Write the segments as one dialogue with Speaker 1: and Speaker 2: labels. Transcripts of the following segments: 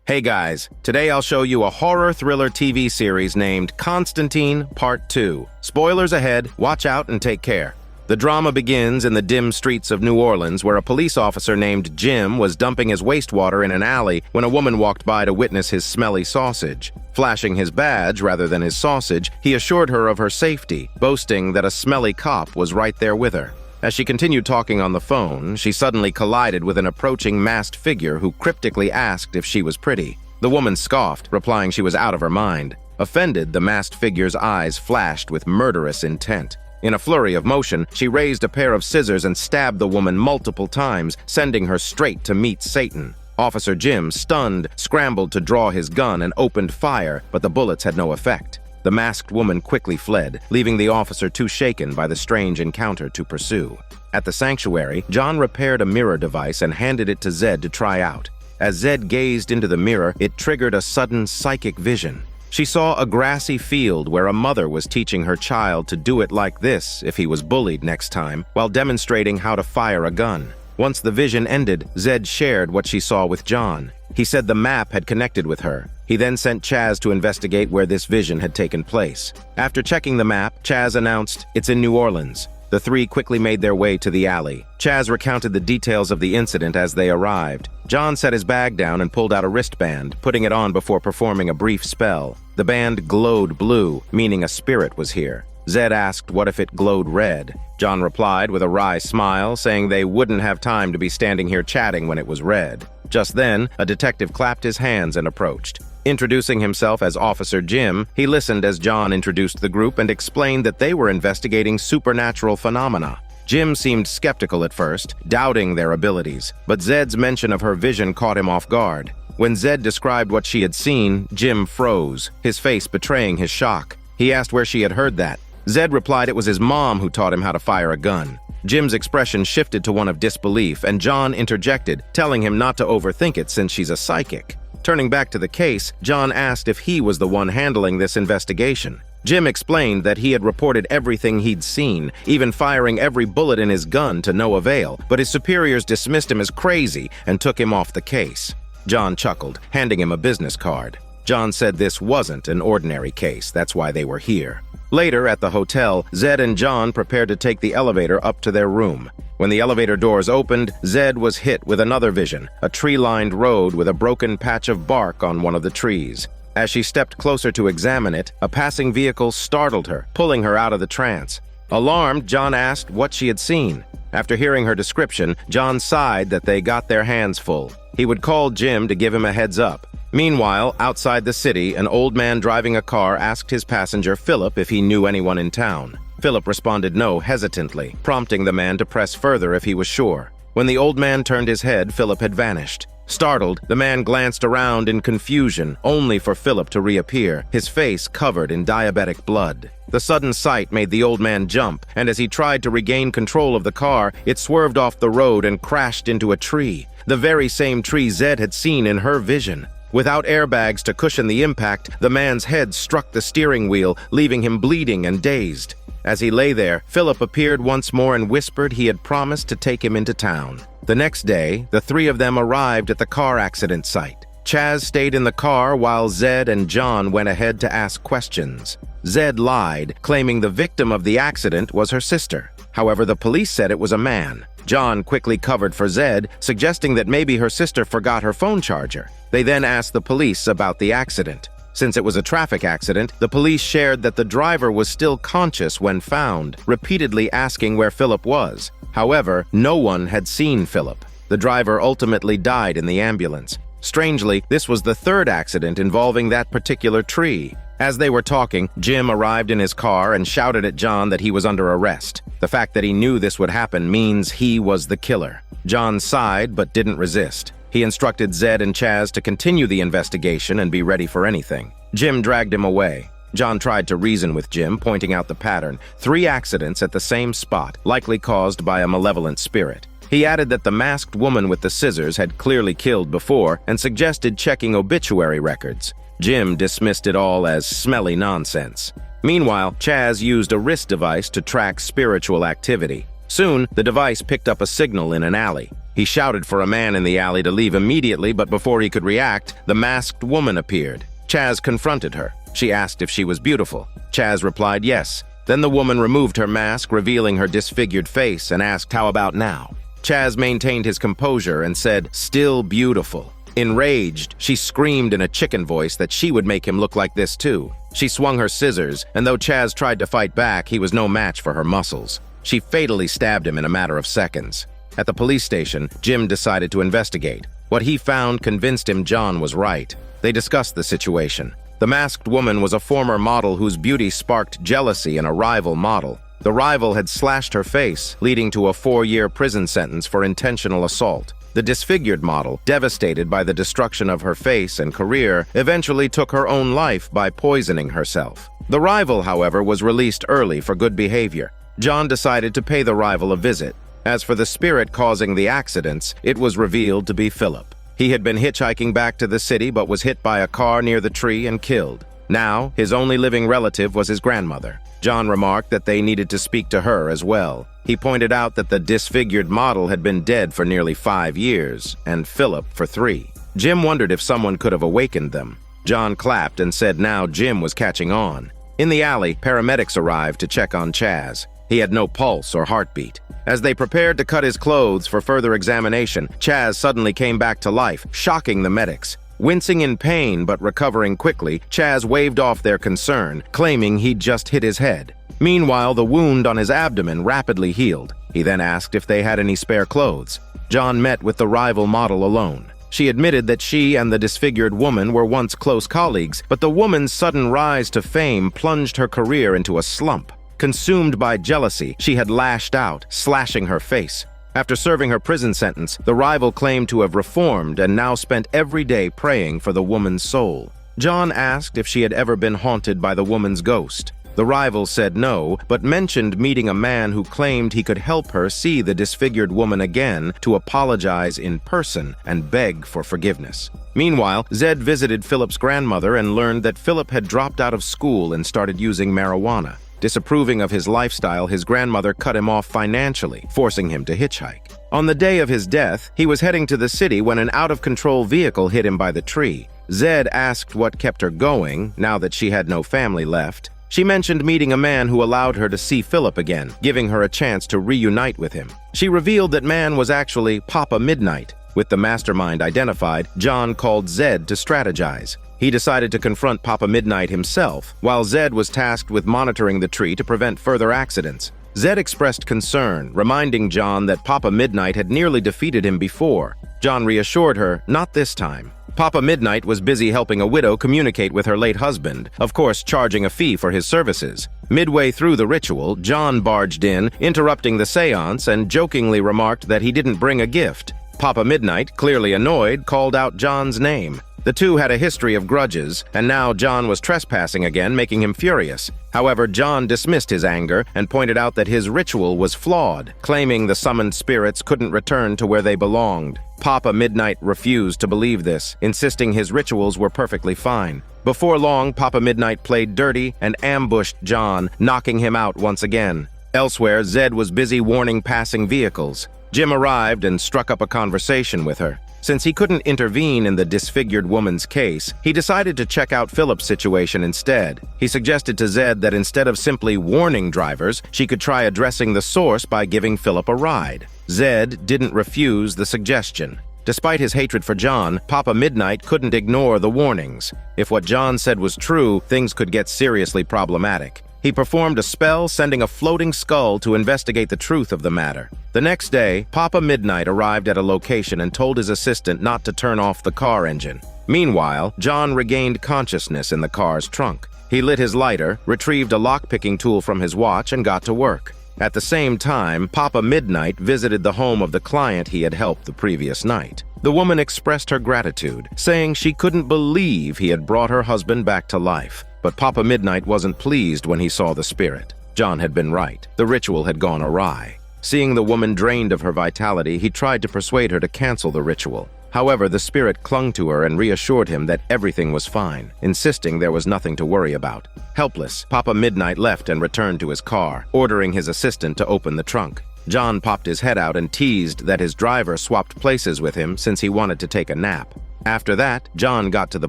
Speaker 1: Hey guys, today I'll show you a horror thriller TV series named Constantine Part 2. Spoilers ahead, watch out and take care. The drama begins in the dim streets of New Orleans, where a police officer named Jim was dumping his wastewater in an alley when a woman walked by to witness his smelly sausage. Flashing his badge rather than his sausage, he assured her of her safety, boasting that a smelly cop was right there with her. As she continued talking on the phone, she suddenly collided with an approaching masked figure who cryptically asked if she was pretty. The woman scoffed, replying she was out of her mind. Offended, the masked figure's eyes flashed with murderous intent. In a flurry of motion, she raised a pair of scissors and stabbed the woman multiple times, sending her straight to meet Satan. Officer Jim, stunned, scrambled to draw his gun and opened fire, but the bullets had no effect. The masked woman quickly fled, leaving the officer too shaken by the strange encounter to pursue. At the sanctuary, John repaired a mirror device and handed it to Zed to try out. As Zed gazed into the mirror, it triggered a sudden psychic vision. She saw a grassy field where a mother was teaching her child to do it like this if he was bullied next time, while demonstrating how to fire a gun. Once the vision ended, Zed shared what she saw with John. He said the map had connected with her. He then sent Chaz to investigate where this vision had taken place. After checking the map, Chaz announced, "It's in New Orleans." The three quickly made their way to the alley. Chaz recounted the details of the incident as they arrived. John set his bag down and pulled out a wristband, putting it on before performing a brief spell. The band glowed blue, meaning a spirit was here. Zed asked what if it glowed red. John replied with a wry smile, saying they wouldn't have time to be standing here chatting when it was red. Just then, a detective clapped his hands and approached. Introducing himself as Officer Jim, he listened as John introduced the group and explained that they were investigating supernatural phenomena. Jim seemed skeptical at first, doubting their abilities, but Zed's mention of her vision caught him off guard. When Zed described what she had seen, Jim froze, his face betraying his shock. He asked where she had heard that. Zed replied it was his mom who taught him how to fire a gun. Jim's expression shifted to one of disbelief, and John interjected, telling him not to overthink it since she's a psychic. Turning back to the case, John asked if he was the one handling this investigation. Jim explained that he had reported everything he'd seen, even firing every bullet in his gun to no avail, but his superiors dismissed him as crazy and took him off the case. John chuckled, handing him a business card. John said this wasn't an ordinary case, that's why they were here. Later, at the hotel, Zed and John prepared to take the elevator up to their room. When the elevator doors opened, Zed was hit with another vision, a tree-lined road with a broken patch of bark on one of the trees. As she stepped closer to examine it, a passing vehicle startled her, pulling her out of the trance. Alarmed, John asked what she had seen. After hearing her description, John sighed that they got their hands full. He would call Jim to give him a heads up. Meanwhile, outside the city, an old man driving a car asked his passenger, Philip, if he knew anyone in town. Philip responded no hesitantly, prompting the man to press further if he was sure. When the old man turned his head, Philip had vanished. Startled, the man glanced around in confusion, only for Philip to reappear, his face covered in diabetic blood. The sudden sight made the old man jump, and as he tried to regain control of the car, it swerved off the road and crashed into a tree, the very same tree Zed had seen in her vision. Without airbags to cushion the impact, the man's head struck the steering wheel, leaving him bleeding and dazed. As he lay there, Philip appeared once more and whispered he had promised to take him into town. The next day, the three of them arrived at the car accident site. Chaz stayed in the car while Zed and John went ahead to ask questions. Zed lied, claiming the victim of the accident was her sister. However, the police said it was a man. John quickly covered for Zed, suggesting that maybe her sister forgot her phone charger. They then asked the police about the accident. Since it was a traffic accident, the police shared that the driver was still conscious when found, repeatedly asking where Philip was. However, no one had seen Philip. The driver ultimately died in the ambulance. Strangely, this was the third accident involving that particular tree. As they were talking, Jim arrived in his car and shouted at John that he was under arrest. The fact that he knew this would happen means he was the killer. John sighed but didn't resist. He instructed Zed and Chaz to continue the investigation and be ready for anything. Jim dragged him away. John tried to reason with Jim, pointing out the pattern: 3 accidents at the same spot, likely caused by a malevolent spirit. He added that the masked woman with the scissors had clearly killed before and suggested checking obituary records. Jim dismissed it all as smelly nonsense. Meanwhile, Chaz used a wrist device to track spiritual activity. Soon, the device picked up a signal in an alley. He shouted for a man in the alley to leave immediately, but before he could react, the masked woman appeared. Chaz confronted her. She asked if she was beautiful. Chaz replied yes. Then the woman removed her mask, revealing her disfigured face, and asked, "How about now?" Chaz maintained his composure and said, "Still beautiful." Enraged, she screamed in a chicken voice that she would make him look like this too. She swung her scissors, and though Chaz tried to fight back, he was no match for her muscles. She fatally stabbed him in a matter of seconds. At the police station, Jim decided to investigate. What he found convinced him John was right. They discussed the situation. The masked woman was a former model whose beauty sparked jealousy in a rival model. The rival had slashed her face, leading to a 4-year prison sentence for intentional assault. The disfigured model, devastated by the destruction of her face and career, eventually took her own life by poisoning herself. The rival, however, was released early for good behavior. John decided to pay the rival a visit. As for the spirit causing the accidents, it was revealed to be Philip. He had been hitchhiking back to the city but was hit by a car near the tree and killed. Now, his only living relative was his grandmother. John remarked that they needed to speak to her as well. He pointed out that the disfigured model had been dead for nearly 5 years, and Philip for 3. Jim wondered if someone could have awakened them. John clapped and said now Jim was catching on. In the alley, paramedics arrived to check on Chaz. He had no pulse or heartbeat. As they prepared to cut his clothes for further examination, Chaz suddenly came back to life, shocking the medics. Wincing in pain but recovering quickly, Chaz waved off their concern, claiming he'd just hit his head. Meanwhile, the wound on his abdomen rapidly healed. He then asked if they had any spare clothes. John met with the rival model alone. She admitted that she and the disfigured woman were once close colleagues, but the woman's sudden rise to fame plunged her career into a slump. Consumed by jealousy, she had lashed out, slashing her face. After serving her prison sentence, the rival claimed to have reformed and now spent every day praying for the woman's soul. John asked if she had ever been haunted by the woman's ghost. The rival said no, but mentioned meeting a man who claimed he could help her see the disfigured woman again to apologize in person and beg for forgiveness. Meanwhile, Zed visited Philip's grandmother and learned that Philip had dropped out of school and started using marijuana. Disapproving of his lifestyle, his grandmother cut him off financially, forcing him to hitchhike. On the day of his death, he was heading to the city when an out-of-control vehicle hit him by the tree. Zed asked what kept her going, now that she had no family left. She mentioned meeting a man who allowed her to see Philip again, giving her a chance to reunite with him. She revealed that man was actually Papa Midnight. With the mastermind identified, John called Zed to strategize. He decided to confront Papa Midnight himself, while Zed was tasked with monitoring the tree to prevent further accidents. Zed expressed concern, reminding John that Papa Midnight had nearly defeated him before. John reassured her, not this time. Papa Midnight was busy helping a widow communicate with her late husband, of course charging a fee for his services. Midway through the ritual, John barged in, interrupting the seance, and jokingly remarked that he didn't bring a gift. Papa Midnight, clearly annoyed, called out John's name. The two had a history of grudges, and now John was trespassing again, making him furious. However, John dismissed his anger and pointed out that his ritual was flawed, claiming the summoned spirits couldn't return to where they belonged. Papa Midnight refused to believe this, insisting his rituals were perfectly fine. Before long, Papa Midnight played dirty and ambushed John, knocking him out once again. Elsewhere, Zed was busy warning passing vehicles. Jim arrived and struck up a conversation with her. Since he couldn't intervene in the disfigured woman's case, he decided to check out Philip's situation instead. He suggested to Zed that instead of simply warning drivers, she could try addressing the source by giving Philip a ride. Zed didn't refuse the suggestion. Despite his hatred for John, Papa Midnight couldn't ignore the warnings. If what John said was true, things could get seriously problematic. He performed a spell, sending a floating skull to investigate the truth of the matter. The next day, Papa Midnight arrived at a location and told his assistant not to turn off the car engine. Meanwhile, John regained consciousness in the car's trunk. He lit his lighter, retrieved a lock-picking tool from his watch, and got to work. At the same time, Papa Midnight visited the home of the client he had helped the previous night. The woman expressed her gratitude, saying she couldn't believe he had brought her husband back to life. But Papa Midnight wasn't pleased when he saw the spirit. John had been right. The ritual had gone awry. Seeing the woman drained of her vitality, he tried to persuade her to cancel the ritual. However, the spirit clung to her and reassured him that everything was fine, insisting there was nothing to worry about. Helpless, Papa Midnight left and returned to his car, ordering his assistant to open the trunk. John popped his head out and teased that his driver swapped places with him since he wanted to take a nap. After that, John got to the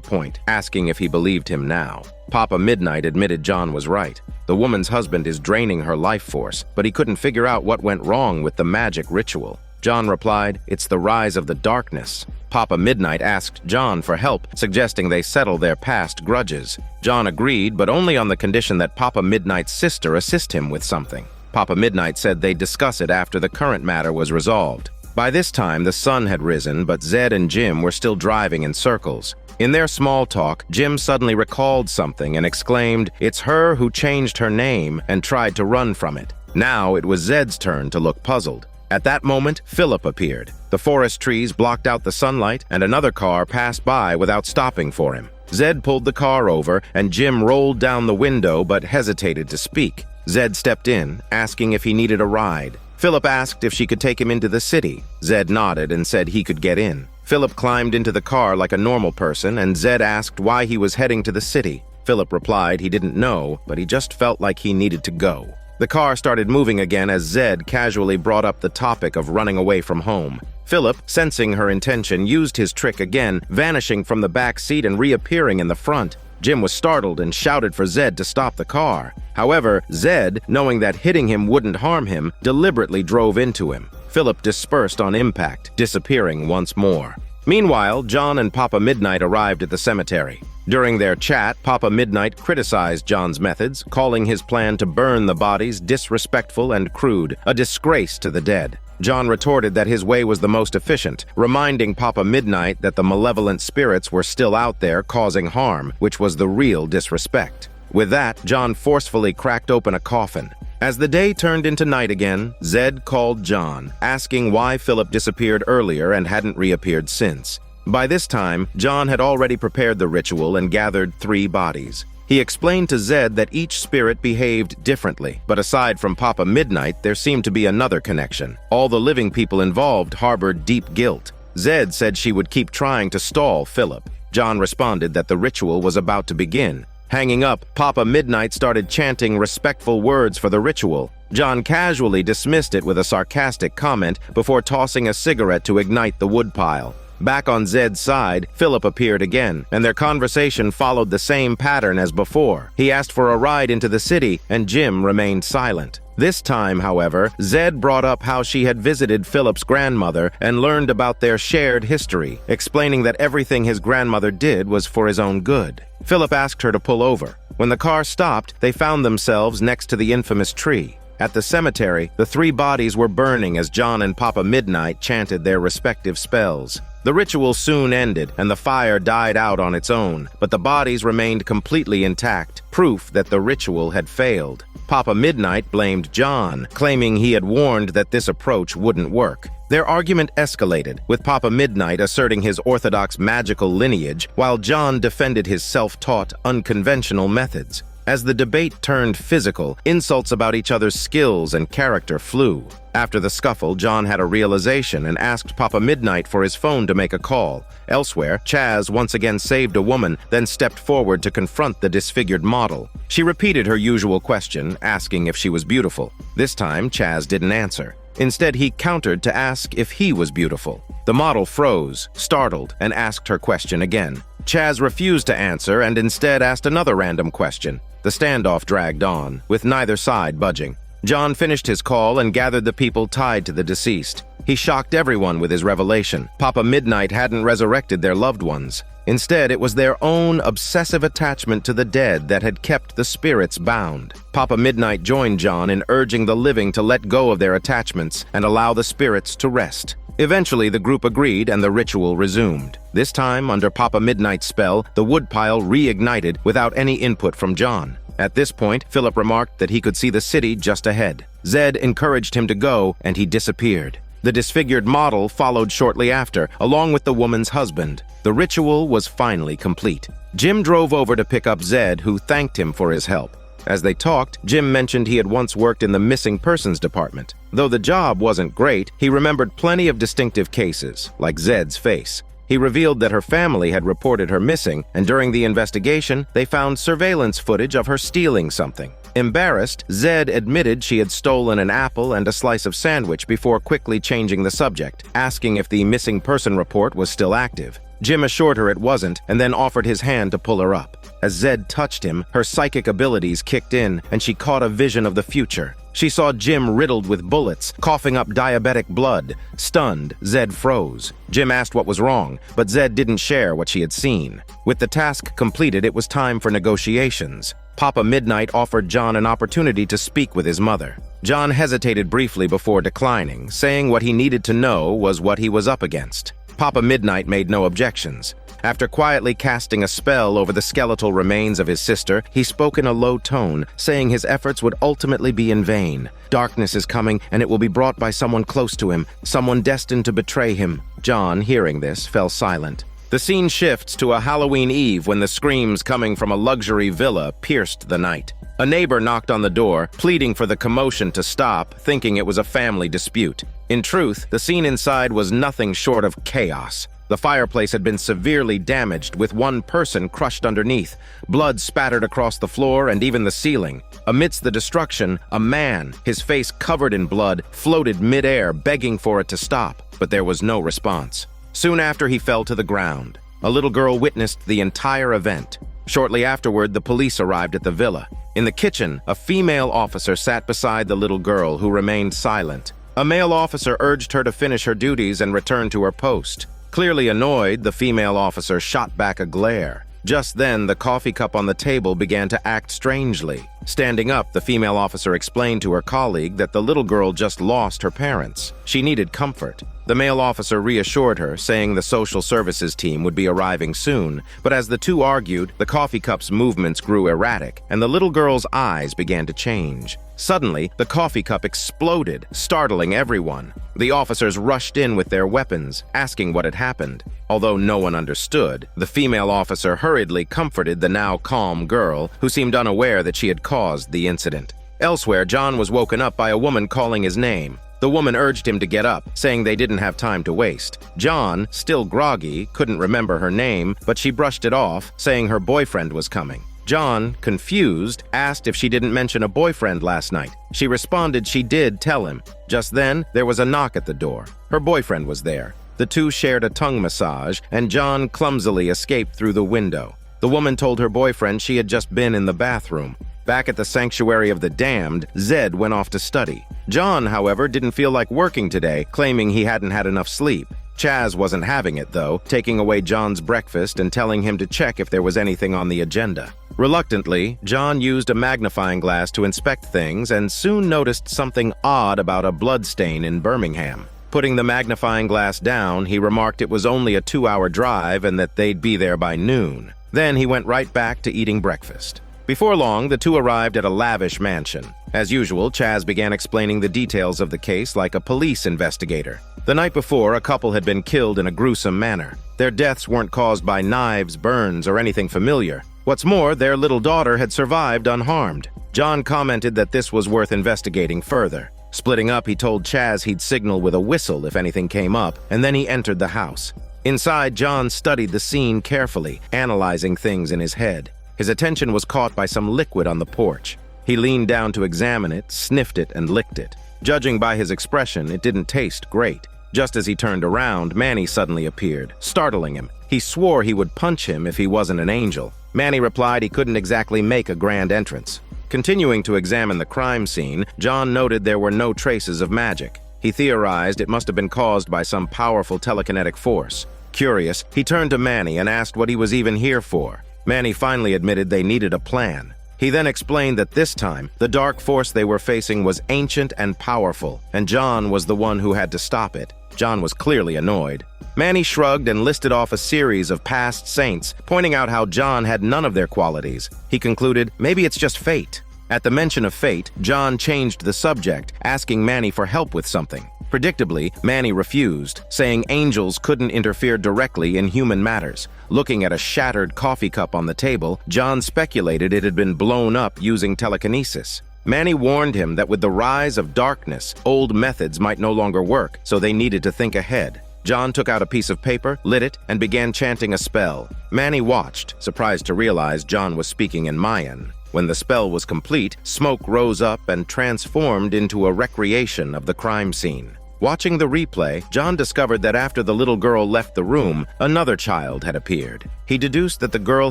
Speaker 1: point, asking if he believed him now. Papa Midnight admitted John was right. The woman's husband is draining her life force, but he couldn't figure out what went wrong with the magic ritual. John replied, "It's the rise of the darkness." Papa Midnight asked John for help, suggesting they settle their past grudges. John agreed, but only on the condition that Papa Midnight's sister assist him with something. Papa Midnight said they'd discuss it after the current matter was resolved. By this time, the sun had risen, but Zed and Jim were still driving in circles. In their small talk, Jim suddenly recalled something and exclaimed, "It's her who changed her name," and tried to run from it. Now it was Zed's turn to look puzzled. At that moment, Philip appeared. The forest trees blocked out the sunlight, and another car passed by without stopping for him. Zed pulled the car over, and Jim rolled down the window but hesitated to speak. Zed stepped in, asking if he needed a ride. Philip asked if she could take him into the city. Zed nodded and said he could get in. Philip climbed into the car like a normal person, and Zed asked why he was heading to the city. Philip replied he didn't know, but he just felt like he needed to go. The car started moving again as Zed casually brought up the topic of running away from home. Philip, sensing her intention, used his trick again, vanishing from the back seat and reappearing in the front. Jim was startled and shouted for Zed to stop the car. However, Zed, knowing that hitting him wouldn't harm him, deliberately drove into him. Philip dispersed on impact, disappearing once more. Meanwhile, John and Papa Midnight arrived at the cemetery. During their chat, Papa Midnight criticized John's methods, calling his plan to burn the bodies disrespectful and crude, a disgrace to the dead. John retorted that his way was the most efficient, reminding Papa Midnight that the malevolent spirits were still out there causing harm, which was the real disrespect. With that, John forcefully cracked open a coffin. As the day turned into night again, Zed called John, asking why Philip disappeared earlier and hadn't reappeared since. By this time, John had already prepared the ritual and gathered 3 bodies. He explained to Zed that each spirit behaved differently, but aside from Papa Midnight, there seemed to be another connection. All the living people involved harbored deep guilt. Zed said she would keep trying to stall Philip. John responded that the ritual was about to begin. Hanging up, Papa Midnight started chanting respectful words for the ritual. John casually dismissed it with a sarcastic comment before tossing a cigarette to ignite the woodpile. Back on Zed's side, Philip appeared again, and their conversation followed the same pattern as before. He asked for a ride into the city, and Jim remained silent. This time, however, Zed brought up how she had visited Philip's grandmother and learned about their shared history, explaining that everything his grandmother did was for his own good. Philip asked her to pull over. When the car stopped, they found themselves next to the infamous tree. At the cemetery, the 3 bodies were burning as John and Papa Midnight chanted their respective spells. The ritual soon ended, and the fire died out on its own, but the bodies remained completely intact, proof that the ritual had failed. Papa Midnight blamed John, claiming he had warned that this approach wouldn't work. Their argument escalated, with Papa Midnight asserting his orthodox magical lineage, while John defended his self-taught, unconventional methods. As the debate turned physical, insults about each other's skills and character flew. After the scuffle, John had a realization and asked Papa Midnight for his phone to make a call. Elsewhere, Chaz once again saved a woman, then stepped forward to confront the disfigured model. She repeated her usual question, asking if she was beautiful. This time, Chaz didn't answer. Instead, he countered to ask if he was beautiful. The model froze, startled, and asked her question again. Chaz refused to answer and instead asked another random question. The standoff dragged on, with neither side budging. John finished his call and gathered the people tied to the deceased. He shocked everyone with his revelation. Papa Midnight hadn't resurrected their loved ones. Instead, it was their own obsessive attachment to the dead that had kept the spirits bound. Papa Midnight joined John in urging the living to let go of their attachments and allow the spirits to rest. Eventually, the group agreed and the ritual resumed. This time, under Papa Midnight's spell, the woodpile reignited without any input from John. At this point, Philip remarked that he could see the city just ahead. Zed encouraged him to go, and he disappeared. The disfigured model followed shortly after, along with the woman's husband. The ritual was finally complete. Jim drove over to pick up Zed, who thanked him for his help. As they talked, Jim mentioned he had once worked in the missing persons department. Though the job wasn't great, he remembered plenty of distinctive cases, like Zed's face. He revealed that her family had reported her missing, and during the investigation, they found surveillance footage of her stealing something. Embarrassed, Zed admitted she had stolen an apple and a slice of sandwich before quickly changing the subject, asking if the missing person report was still active. Jim assured her it wasn't and then offered his hand to pull her up. As Zed touched him, her psychic abilities kicked in and she caught a vision of the future. She saw Jim riddled with bullets, coughing up diabetic blood. Stunned, Zed froze. Jim asked what was wrong, but Zed didn't share what she had seen. With the task completed, it was time for negotiations. Papa Midnight offered John an opportunity to speak with his mother. John hesitated briefly before declining, saying what he needed to know was what he was up against. Papa Midnight made no objections. After quietly casting a spell over the skeletal remains of his sister, he spoke in a low tone, saying his efforts would ultimately be in vain. Darkness is coming, and it will be brought by someone close to him, someone destined to betray him. John, hearing this, fell silent. The scene shifts to a Halloween Eve when the screams coming from a luxury villa pierced the night. A neighbor knocked on the door, pleading for the commotion to stop, thinking it was a family dispute. In truth, the scene inside was nothing short of chaos. The fireplace had been severely damaged, with one person crushed underneath. Blood spattered across the floor and even the ceiling. Amidst the destruction, a man, his face covered in blood, floated mid-air, begging for it to stop, but there was no response. Soon after, he fell to the ground. A little girl witnessed the entire event. Shortly afterward, the police arrived at the villa. In the kitchen, a female officer sat beside the little girl, who remained silent. A male officer urged her to finish her duties and return to her post. Clearly annoyed, the female officer shot back a glare. Just then, the coffee cup on the table began to act strangely. Standing up, the female officer explained to her colleague that the little girl just lost her parents. She needed comfort. The male officer reassured her, saying the social services team would be arriving soon, but as the two argued, the coffee cup's movements grew erratic, and the little girl's eyes began to change. Suddenly, the coffee cup exploded, startling everyone. The officers rushed in with their weapons, asking what had happened. Although no one understood, the female officer hurriedly comforted the now calm girl, who seemed unaware that she had caused the incident. Elsewhere, John was woken up by a woman calling his name. The woman urged him to get up, saying they didn't have time to waste. John, still groggy, couldn't remember her name, but she brushed it off, saying her boyfriend was coming. John, confused, asked if she didn't mention a boyfriend last night. She responded she did tell him. Just then, there was a knock at the door. Her boyfriend was there. The two shared a tongue massage, and John clumsily escaped through the window. The woman told her boyfriend she had just been in the bathroom. Back at the Sanctuary of the Damned, Zed went off to study. John, however, didn't feel like working today, claiming he hadn't had enough sleep. Chaz wasn't having it, though, taking away John's breakfast and telling him to check if there was anything on the agenda. Reluctantly, John used a magnifying glass to inspect things and soon noticed something odd about a bloodstain in Birmingham. Putting the magnifying glass down, he remarked it was only a 2-hour drive and that they'd be there by noon. Then he went right back to eating breakfast. Before long, the two arrived at a lavish mansion. As usual, Chaz began explaining the details of the case like a police investigator. The night before, a couple had been killed in a gruesome manner. Their deaths weren't caused by knives, burns, or anything familiar. What's more, their little daughter had survived unharmed. John commented that this was worth investigating further. Splitting up, he told Chaz he'd signal with a whistle if anything came up, and then he entered the house. Inside, John studied the scene carefully, analyzing things in his head. His attention was caught by some liquid on the porch. He leaned down to examine it, sniffed it, and licked it. Judging by his expression, it didn't taste great. Just as he turned around, Manny suddenly appeared, startling him. He swore he would punch him if he wasn't an angel. Manny replied he couldn't exactly make a grand entrance. Continuing to examine the crime scene, John noted there were no traces of magic. He theorized it must have been caused by some powerful telekinetic force. Curious, he turned to Manny and asked what he was even here for. Manny finally admitted they needed a plan. He then explained that this time, the dark force they were facing was ancient and powerful, and John was the one who had to stop it. John was clearly annoyed. Manny shrugged and listed off a series of past saints, pointing out how John had none of their qualities. He concluded, maybe it's just fate. At the mention of fate, John changed the subject, asking Manny for help with something. Predictably, Manny refused, saying angels couldn't interfere directly in human matters. Looking at a shattered coffee cup on the table, John speculated it had been blown up using telekinesis. Manny warned him that with the rise of darkness, old methods might no longer work, so they needed to think ahead. John took out a piece of paper, lit it, and began chanting a spell. Manny watched, surprised to realize John was speaking in Mayan. When the spell was complete, smoke rose up and transformed into a recreation of the crime scene. Watching the replay, John discovered that after the little girl left the room, another child had appeared. He deduced that the girl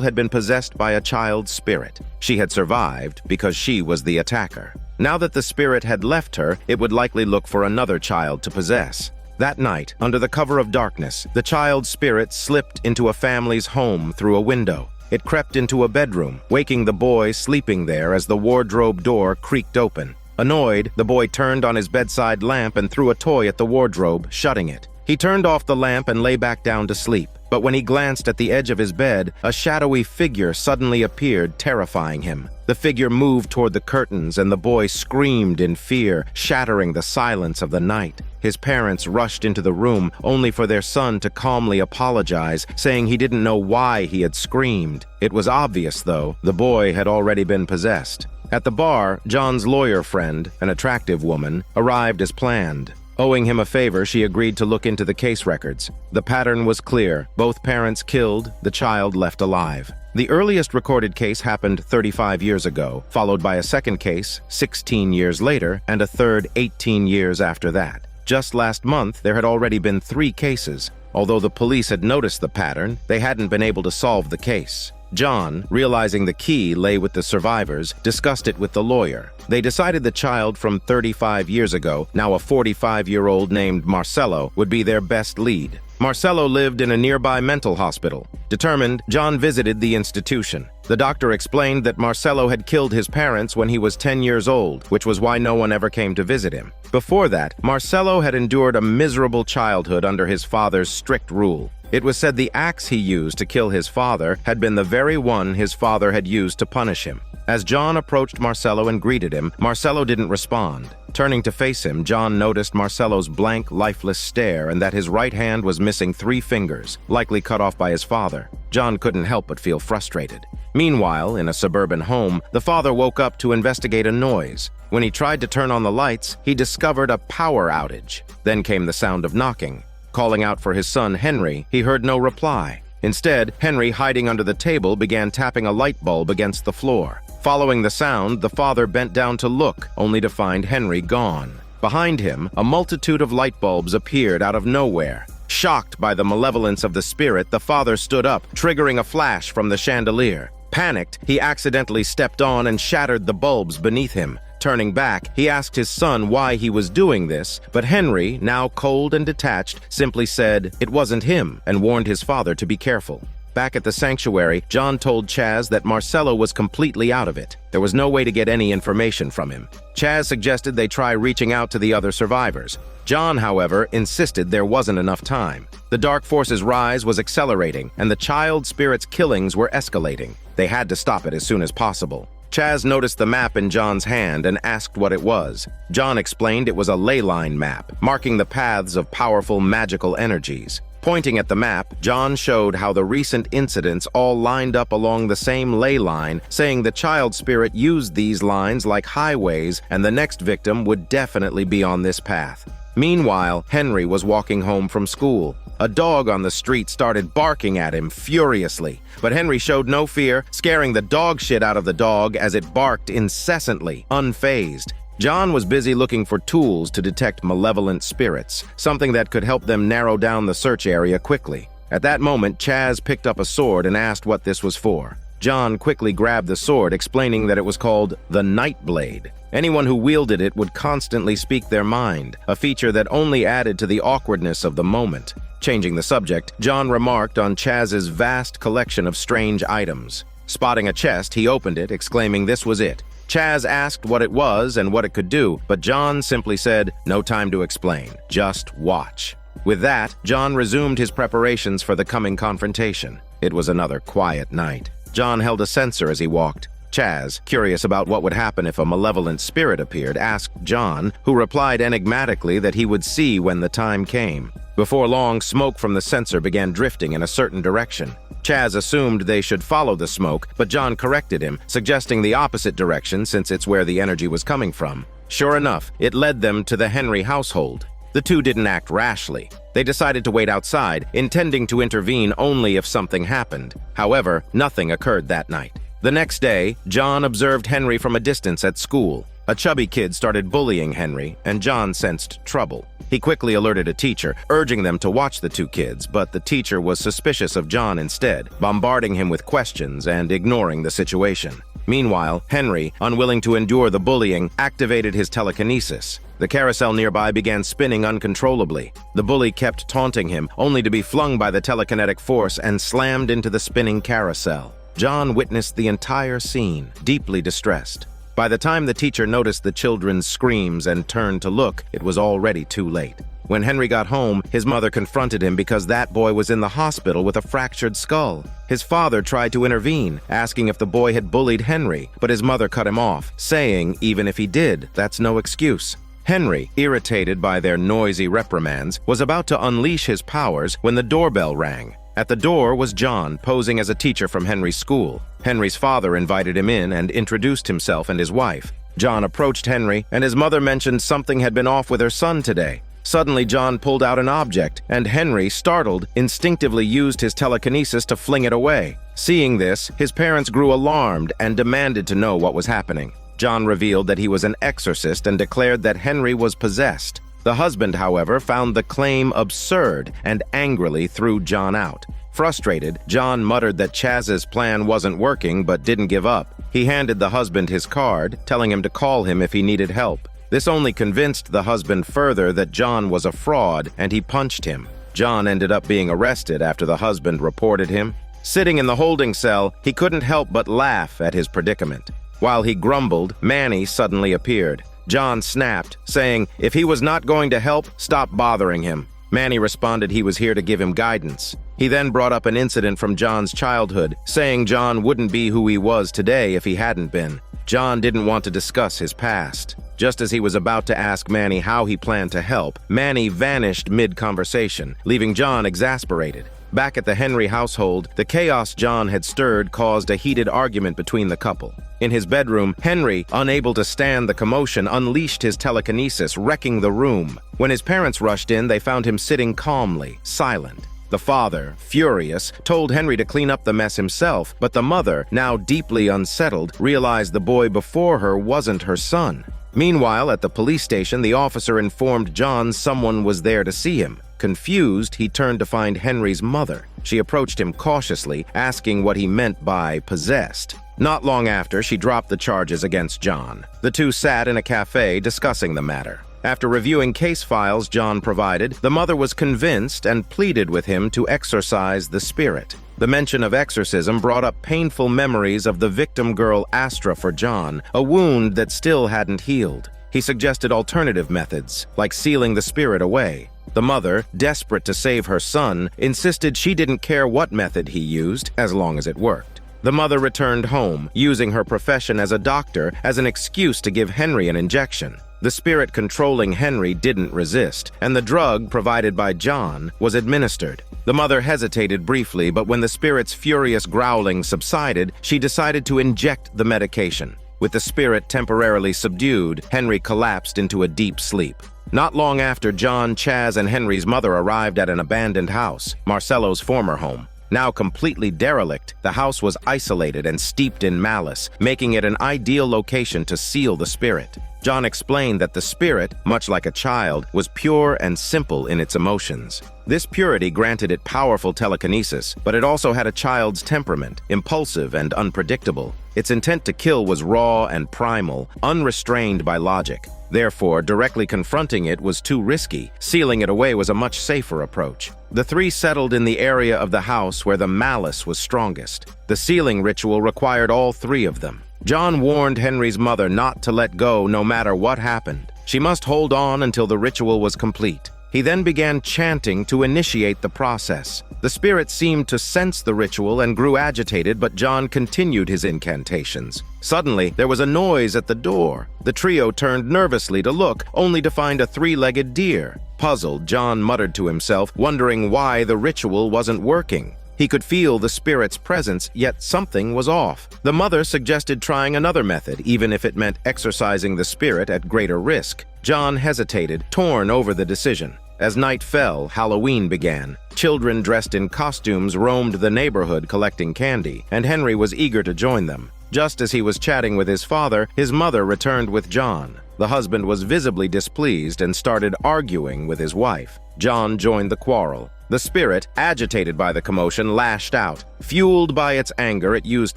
Speaker 1: had been possessed by a child's spirit. She had survived because she was the attacker. Now that the spirit had left her, it would likely look for another child to possess. That night, under the cover of darkness, the child's spirit slipped into a family's home through a window. It crept into a bedroom, waking the boy sleeping there as the wardrobe door creaked open. Annoyed, the boy turned on his bedside lamp and threw a toy at the wardrobe, shutting it. He turned off the lamp and lay back down to sleep. But when he glanced at the edge of his bed, a shadowy figure suddenly appeared, terrifying him. The figure moved toward the curtains, and the boy screamed in fear, shattering the silence of the night. His parents rushed into the room, only for their son to calmly apologize, saying he didn't know why he had screamed. It was obvious, though, the boy had already been possessed. At the bar, John's lawyer friend, an attractive woman, arrived as planned. Owing him a favor, she agreed to look into the case records. The pattern was clear. Both parents killed, the child left alive. The earliest recorded case happened 35 years ago, followed by a second case 16 years later, and a third 18 years after that. Just last month, there had already been 3 cases. Although the police had noticed the pattern, they hadn't been able to solve the case. John, realizing the key lay with the survivors, discussed it with the lawyer. They decided the child from 35 years ago, now a 45-year-old named Marcelo, would be their best lead. Marcelo lived in a nearby mental hospital. Determined, John visited the institution. The doctor explained that Marcelo had killed his parents when he was 10 years old, which was why no one ever came to visit him. Before that, Marcelo had endured a miserable childhood under his father's strict rule. It was said the axe he used to kill his father had been the very one his father had used to punish him. As John approached Marcelo and greeted him, Marcelo didn't respond. Turning to face him, John noticed Marcelo's blank, lifeless stare and that his right hand was missing 3 fingers, likely cut off by his father. John couldn't help but feel frustrated. Meanwhile, in a suburban home, the father woke up to investigate a noise. When he tried to turn on the lights, he discovered a power outage. Then came the sound of knocking. Calling out for his son, Henry, he heard no reply. Instead, Henry, hiding under the table, began tapping a light bulb against the floor. Following the sound, the father bent down to look, only to find Henry gone. Behind him, a multitude of light bulbs appeared out of nowhere. Shocked by the malevolence of the spirit, the father stood up, triggering a flash from the chandelier. Panicked, he accidentally stepped on and shattered the bulbs beneath him. Turning back, he asked his son why he was doing this, but Henry, now cold and detached, simply said it wasn't him and warned his father to be careful. Back at the sanctuary, John told Chaz that Marcelo was completely out of it. There was no way to get any information from him. Chaz suggested they try reaching out to the other survivors. John, however, insisted there wasn't enough time. The dark force's rise was accelerating, and the child spirit's killings were escalating. They had to stop it as soon as possible. Chaz noticed the map in John's hand and asked what it was. John explained it was a ley line map, marking the paths of powerful magical energies. Pointing at the map, John showed how the recent incidents all lined up along the same ley line, saying the child spirit used these lines like highways and the next victim would definitely be on this path. Meanwhile, Henry was walking home from school. A dog on the street started barking at him furiously, but Henry showed no fear, scaring the dog shit out of the dog as it barked incessantly, unfazed. John was busy looking for tools to detect malevolent spirits, something that could help them narrow down the search area quickly. At that moment, Chaz picked up a sword and asked what this was for. John quickly grabbed the sword, explaining that it was called the Night Blade. Anyone who wielded it would constantly speak their mind, a feature that only added to the awkwardness of the moment. Changing the subject, John remarked on Chaz's vast collection of strange items. Spotting a chest, he opened it, exclaiming this was it. Chaz asked what it was and what it could do, but John simply said, "No time to explain, just watch." With that, John resumed his preparations for the coming confrontation. It was another quiet night. John held a censer as he walked. Chaz, curious about what would happen if a malevolent spirit appeared, asked John, who replied enigmatically that he would see when the time came. Before long, smoke from the censer began drifting in a certain direction. Chaz assumed they should follow the smoke, but John corrected him, suggesting the opposite direction since it's where the energy was coming from. Sure enough, it led them to the Henry household. The two didn't act rashly. They decided to wait outside, intending to intervene only if something happened. However, nothing occurred that night. The next day, John observed Henry from a distance at school. A chubby kid started bullying Henry, and John sensed trouble. He quickly alerted a teacher, urging them to watch the two kids, but the teacher was suspicious of John instead, bombarding him with questions and ignoring the situation. Meanwhile, Henry, unwilling to endure the bullying, activated his telekinesis. The carousel nearby began spinning uncontrollably. The bully kept taunting him, only to be flung by the telekinetic force and slammed into the spinning carousel. John witnessed the entire scene, deeply distressed. By the time the teacher noticed the children's screams and turned to look, it was already too late. When Henry got home, his mother confronted him because that boy was in the hospital with a fractured skull. His father tried to intervene, asking if the boy had bullied Henry, but his mother cut him off, saying even if he did, that's no excuse. Henry, irritated by their noisy reprimands, was about to unleash his powers when the doorbell rang. At the door was John, posing as a teacher from Henry's school. Henry's father invited him in and introduced himself and his wife. John approached Henry, and his mother mentioned something had been off with her son today. Suddenly, John pulled out an object, and Henry, startled, instinctively used his telekinesis to fling it away. Seeing this, his parents grew alarmed and demanded to know what was happening. John revealed that he was an exorcist and declared that Henry was possessed. The husband, however, found the claim absurd and angrily threw John out. Frustrated, John muttered that Chaz's plan wasn't working but didn't give up. He handed the husband his card, telling him to call him if he needed help. This only convinced the husband further that John was a fraud, and he punched him. John ended up being arrested after the husband reported him. Sitting in the holding cell, he couldn't help but laugh at his predicament. While he grumbled, Manny suddenly appeared. John snapped, saying if he was not going to help, stop bothering him. Manny responded he was here to give him guidance. He then brought up an incident from John's childhood, saying John wouldn't be who he was today if he hadn't been. John didn't want to discuss his past. Just as he was about to ask Manny how he planned to help, Manny vanished mid-conversation, leaving John exasperated. Back at the Henry household, the chaos John had stirred caused a heated argument between the couple. In his bedroom, Henry, unable to stand the commotion, unleashed his telekinesis, wrecking the room. When his parents rushed in, they found him sitting calmly, silent. The father, furious, told Henry to clean up the mess himself, but the mother, now deeply unsettled, realized the boy before her wasn't her son. Meanwhile, at the police station, the officer informed John someone was there to see him. Confused, he turned to find Henry's mother. She approached him cautiously, asking what he meant by possessed. Not long after, she dropped the charges against John. The two sat in a cafe discussing the matter. After reviewing case files John provided, the mother was convinced and pleaded with him to exorcise the spirit. The mention of exorcism brought up painful memories of the victim girl Astra for John, a wound that still hadn't healed. He suggested alternative methods, like sealing the spirit away. The mother, desperate to save her son, insisted she didn't care what method he used, as long as it worked. The mother returned home, using her profession as a doctor as an excuse to give Henry an injection. The spirit controlling Henry didn't resist, and the drug provided by John was administered. The mother hesitated briefly, but when the spirit's furious growling subsided, she decided to inject the medication. With the spirit temporarily subdued, Henry collapsed into a deep sleep. Not long after, John, Chaz, and Henry's mother arrived at an abandoned house, Marcello's former home. Now completely derelict, the house was isolated and steeped in malice, making it an ideal location to seal the spirit. John explained that the spirit, much like a child, was pure and simple in its emotions. This purity granted it powerful telekinesis, but it also had a child's temperament, impulsive and unpredictable. Its intent to kill was raw and primal, unrestrained by logic. Therefore, directly confronting it was too risky. Sealing it away was a much safer approach. The three settled in the area of the house where the malice was strongest. The sealing ritual required all three of them. John warned Henry's mother not to let go no matter what happened. She must hold on until the ritual was complete. He then began chanting to initiate the process. The spirit seemed to sense the ritual and grew agitated, but John continued his incantations. Suddenly, there was a noise at the door. The trio turned nervously to look, only to find a three-legged deer. Puzzled, John muttered to himself, wondering why the ritual wasn't working. He could feel the spirit's presence, yet something was off. The mother suggested trying another method, even if it meant exorcising the spirit at greater risk. John hesitated, torn over the decision. As night fell, Halloween began. Children dressed in costumes roamed the neighborhood collecting candy, and Henry was eager to join them. Just as he was chatting with his father, his mother returned with John. The husband was visibly displeased and started arguing with his wife. John joined the quarrel. The spirit, agitated by the commotion, lashed out. Fueled by its anger, it used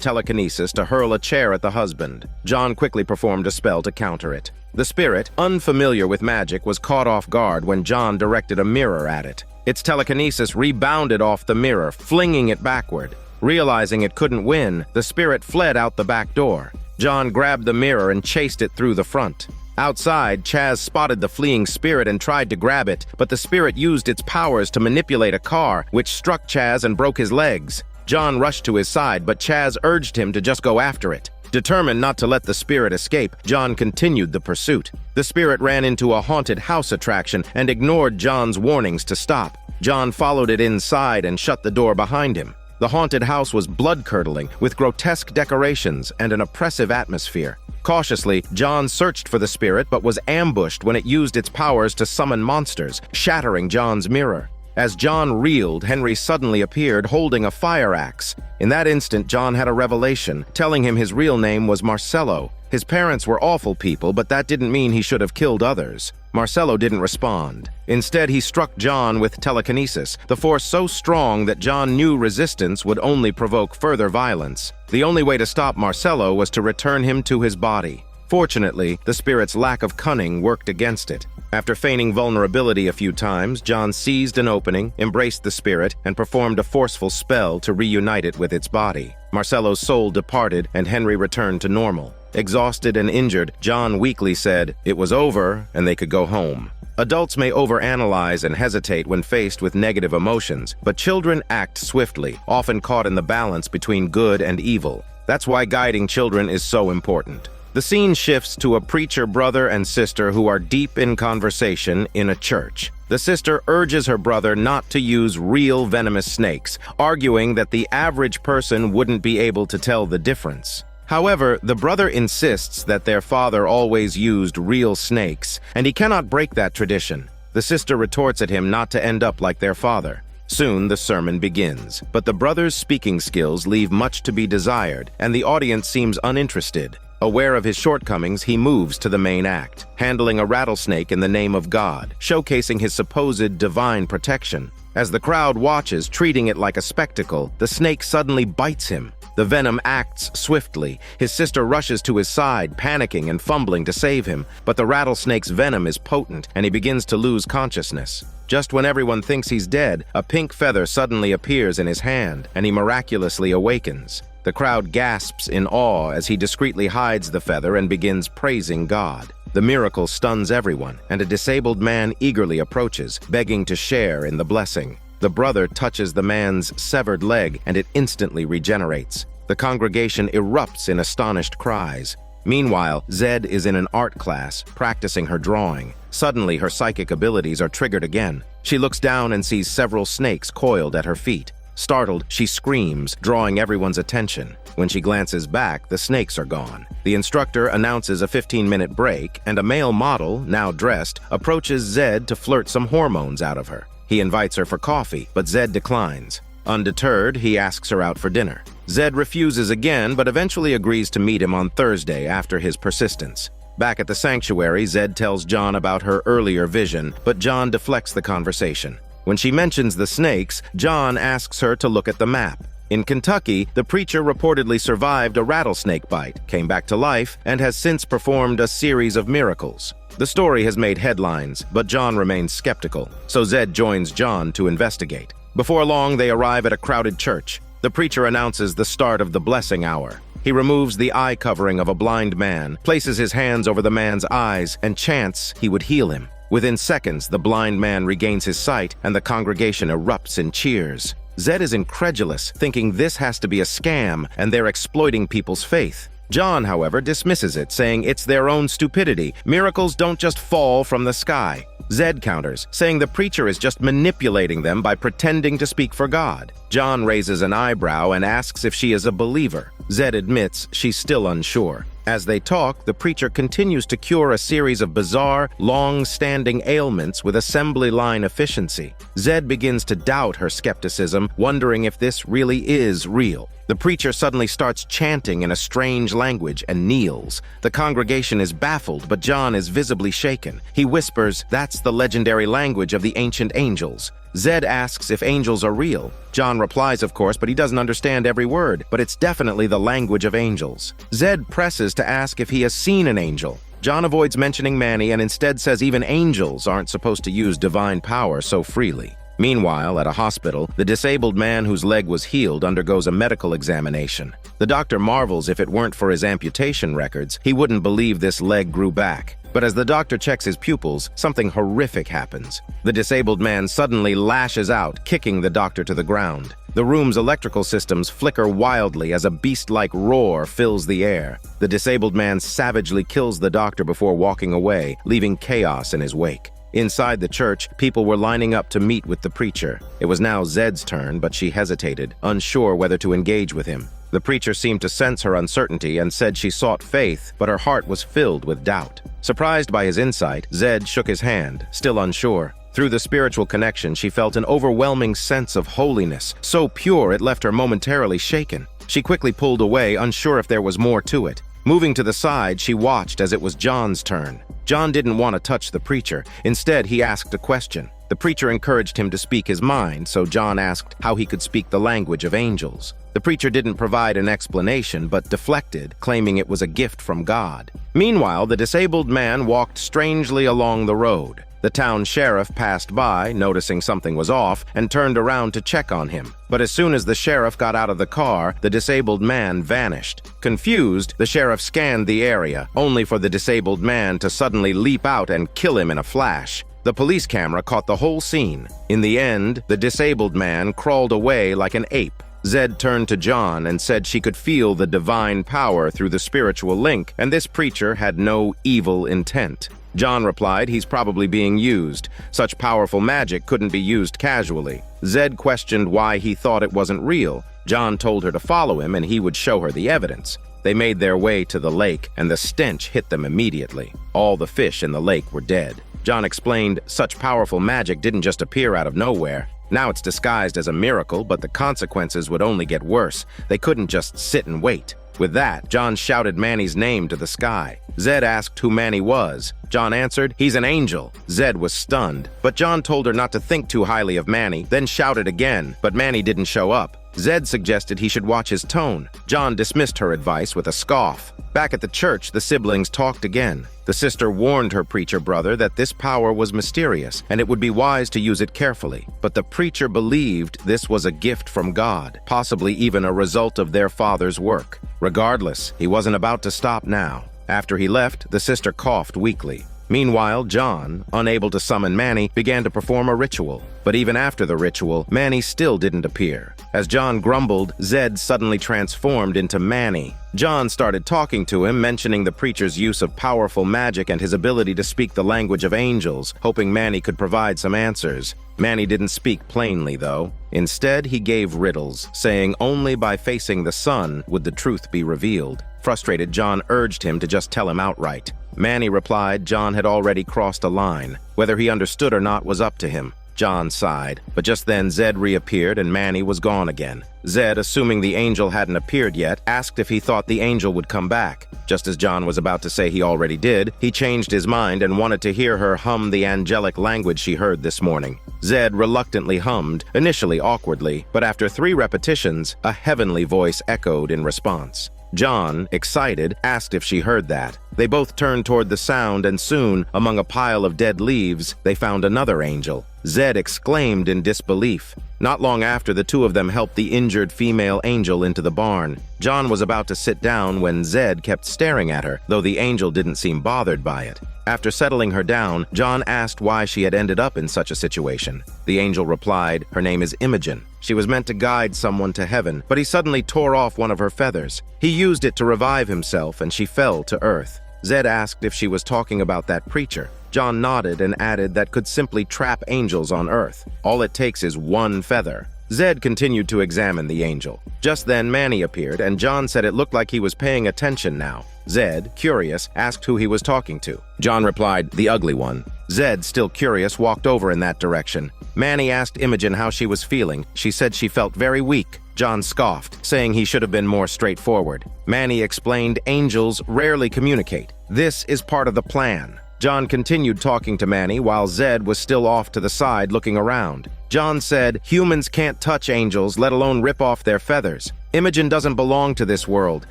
Speaker 1: telekinesis to hurl a chair at the husband. John quickly performed a spell to counter it. The spirit, unfamiliar with magic, was caught off guard when John directed a mirror at it. Its telekinesis rebounded off the mirror, flinging it backward. Realizing it couldn't win, the spirit fled out the back door. John grabbed the mirror and chased it through the front. Outside, Chaz spotted the fleeing spirit and tried to grab it, but the spirit used its powers to manipulate a car, which struck Chaz and broke his legs. John rushed to his side, but Chaz urged him to just go after it. Determined not to let the spirit escape, John continued the pursuit. The spirit ran into a haunted house attraction and ignored John's warnings to stop. John followed it inside and shut the door behind him. The haunted house was blood-curdling, with grotesque decorations and an oppressive atmosphere. Cautiously, John searched for the spirit but was ambushed when it used its powers to summon monsters, shattering John's mirror. As John reeled, Henry suddenly appeared holding a fire axe. In that instant, John had a revelation, telling him his real name was Marcello. His parents were awful people, but that didn't mean he should have killed others. Marcello didn't respond. Instead, he struck John with telekinesis, the force so strong that John knew resistance would only provoke further violence. The only way to stop Marcello was to return him to his body. Fortunately, the spirit's lack of cunning worked against it. After feigning vulnerability a few times, John seized an opening, embraced the spirit, and performed a forceful spell to reunite it with its body. Marcello's soul departed, and Henry returned to normal. Exhausted and injured, John weakly said it was over and they could go home. Adults may overanalyze and hesitate when faced with negative emotions, but children act swiftly, often caught in the balance between good and evil. That's why guiding children is so important. The scene shifts to a preacher brother and sister who are deep in conversation in a church. The sister urges her brother not to use real venomous snakes, arguing that the average person wouldn't be able to tell the difference. However, the brother insists that their father always used real snakes, and he cannot break that tradition. The sister retorts at him not to end up like their father. Soon, the sermon begins, but the brother's speaking skills leave much to be desired, and the audience seems uninterested. Aware of his shortcomings, he moves to the main act, handling a rattlesnake in the name of God, showcasing his supposed divine protection. As the crowd watches, treating it like a spectacle, the snake suddenly bites him. The venom acts swiftly. His sister rushes to his side, panicking and fumbling to save him, but the rattlesnake's venom is potent, and he begins to lose consciousness. Just when everyone thinks he's dead, a pink feather suddenly appears in his hand, and he miraculously awakens. The crowd gasps in awe as he discreetly hides the feather and begins praising God. The miracle stuns everyone, and a disabled man eagerly approaches, begging to share in the blessing. The brother touches the man's severed leg, and it instantly regenerates. The congregation erupts in astonished cries. Meanwhile, Zed is in an art class, practicing her drawing. Suddenly, her psychic abilities are triggered again. She looks down and sees several snakes coiled at her feet. Startled, she screams, drawing everyone's attention. When she glances back, the snakes are gone. The instructor announces a 15-minute break, and a male model, now dressed, approaches Zed to flirt some hormones out of her. He invites her for coffee, but Zed declines. Undeterred, he asks her out for dinner. Zed refuses again, but eventually agrees to meet him on Thursday after his persistence. Back at the sanctuary, Zed tells John about her earlier vision, but John deflects the conversation. When she mentions the snakes, John asks her to look at the map. In Kentucky, the preacher reportedly survived a rattlesnake bite, came back to life, and has since performed a series of miracles. The story has made headlines, but John remains skeptical, so Zed joins John to investigate. Before long, they arrive at a crowded church. The preacher announces the start of the blessing hour. He removes the eye covering of a blind man, places his hands over the man's eyes, and chants he would heal him. Within seconds, the blind man regains his sight, and the congregation erupts in cheers. Zed is incredulous, thinking this has to be a scam, and they're exploiting people's faith. John, however, dismisses it, saying it's their own stupidity. Miracles don't just fall from the sky. Zed counters, saying the preacher is just manipulating them by pretending to speak for God. John raises an eyebrow and asks if she is a believer. Zed admits she's still unsure. As they talk, the preacher continues to cure a series of bizarre, long-standing ailments with assembly line efficiency. Zed begins to doubt her skepticism, wondering if this really is real. The preacher suddenly starts chanting in a strange language and kneels. The congregation is baffled, but John is visibly shaken. He whispers, "That's the legendary language of the ancient angels." Zed asks if angels are real. John replies, of course, but he doesn't understand every word, but it's definitely the language of angels. Zed presses to ask if he has seen an angel. John avoids mentioning Manny and instead says even angels aren't supposed to use divine power so freely. Meanwhile, at a hospital, the disabled man whose leg was healed undergoes a medical examination. The doctor marvels if it weren't for his amputation records, he wouldn't believe this leg grew back. But as the doctor checks his pupils, something horrific happens. The disabled man suddenly lashes out, kicking the doctor to the ground. The room's electrical systems flicker wildly as a beast-like roar fills the air. The disabled man savagely kills the doctor before walking away, leaving chaos in his wake. Inside the church, people were lining up to meet with the preacher. It was now Zed's turn, but she hesitated, unsure whether to engage with him. The preacher seemed to sense her uncertainty and said she sought faith, but her heart was filled with doubt. Surprised by his insight, Zed shook his hand, still unsure. Through the spiritual connection, she felt an overwhelming sense of holiness, so pure it left her momentarily shaken. She quickly pulled away, unsure if there was more to it. Moving to the side, she watched as it was John's turn. John didn't want to touch the preacher. Instead, he asked a question. The preacher encouraged him to speak his mind, so John asked how he could speak the language of angels. The preacher didn't provide an explanation, but deflected, claiming it was a gift from God. Meanwhile, the disabled man walked strangely along the road. The town sheriff passed by, noticing something was off, and turned around to check on him. But as soon as the sheriff got out of the car, the disabled man vanished. Confused, the sheriff scanned the area, only for the disabled man to suddenly leap out and kill him in a flash. The police camera caught the whole scene. In the end, the disabled man crawled away like an ape. Zed turned to John and said she could feel the divine power through the spiritual link, and this preacher had no evil intent. John replied he's probably being used. Such powerful magic couldn't be used casually. Zed questioned why he thought it wasn't real. John told her to follow him and he would show her the evidence. They made their way to the lake, and the stench hit them immediately. All the fish in the lake were dead. John explained such powerful magic didn't just appear out of nowhere. Now it's disguised as a miracle, but the consequences would only get worse. They couldn't just sit and wait. With that, John shouted Manny's name to the sky. Zed asked who Manny was. John answered, "He's an angel." Zed was stunned, but John told her not to think too highly of Manny, then shouted again, but Manny didn't show up. Zed suggested he should watch his tone. John dismissed her advice with a scoff. Back at the church, the siblings talked again. The sister warned her preacher brother that this power was mysterious, and it would be wise to use it carefully. But the preacher believed this was a gift from God, possibly even a result of their father's work. Regardless, he wasn't about to stop now. After he left, the sister coughed weakly. Meanwhile, John, unable to summon Manny, began to perform a ritual. But even after the ritual, Manny still didn't appear. As John grumbled, Zed suddenly transformed into Manny. John started talking to him, mentioning the preacher's use of powerful magic and his ability to speak the language of angels, hoping Manny could provide some answers. Manny didn't speak plainly, though. Instead, he gave riddles, saying only by facing the sun would the truth be revealed. Frustrated, John urged him to just tell him outright. Manny replied John had already crossed a line. Whether he understood or not was up to him. John sighed, but just then Zed reappeared and Manny was gone again. Zed, assuming the angel hadn't appeared yet, asked if he thought the angel would come back. Just as John was about to say he already did, he changed his mind and wanted to hear her hum the angelic language she heard this morning. Zed reluctantly hummed, initially awkwardly, but after 3 repetitions, a heavenly voice echoed in response. John, excited, asked if she heard that. They both turned toward the sound, and soon, among a pile of dead leaves, they found another angel. Zed exclaimed in disbelief. Not long after, the two of them helped the injured female angel into the barn. John was about to sit down when Zed kept staring at her, though the angel didn't seem bothered by it. After settling her down, John asked why she had ended up in such a situation. The angel replied, her name is Imogen. She was meant to guide someone to heaven, but he suddenly tore off one of her feathers. He used it to revive himself, and she fell to earth. Zed asked if she was talking about that preacher. John nodded and added that could simply trap angels on earth. All it takes is one feather. Zed continued to examine the angel. Just then, Manny appeared, and John said it looked like he was paying attention now. Zed, curious, asked who he was talking to. John replied, "The ugly one." Zed, still curious, walked over in that direction. Manny asked Imogen how she was feeling. She said she felt very weak. John scoffed, saying he should have been more straightforward. Manny explained angels rarely communicate. This is part of the plan. John continued talking to Manny while Zed was still off to the side looking around. John said, "Humans can't touch angels, let alone rip off their feathers. Imogen doesn't belong to this world.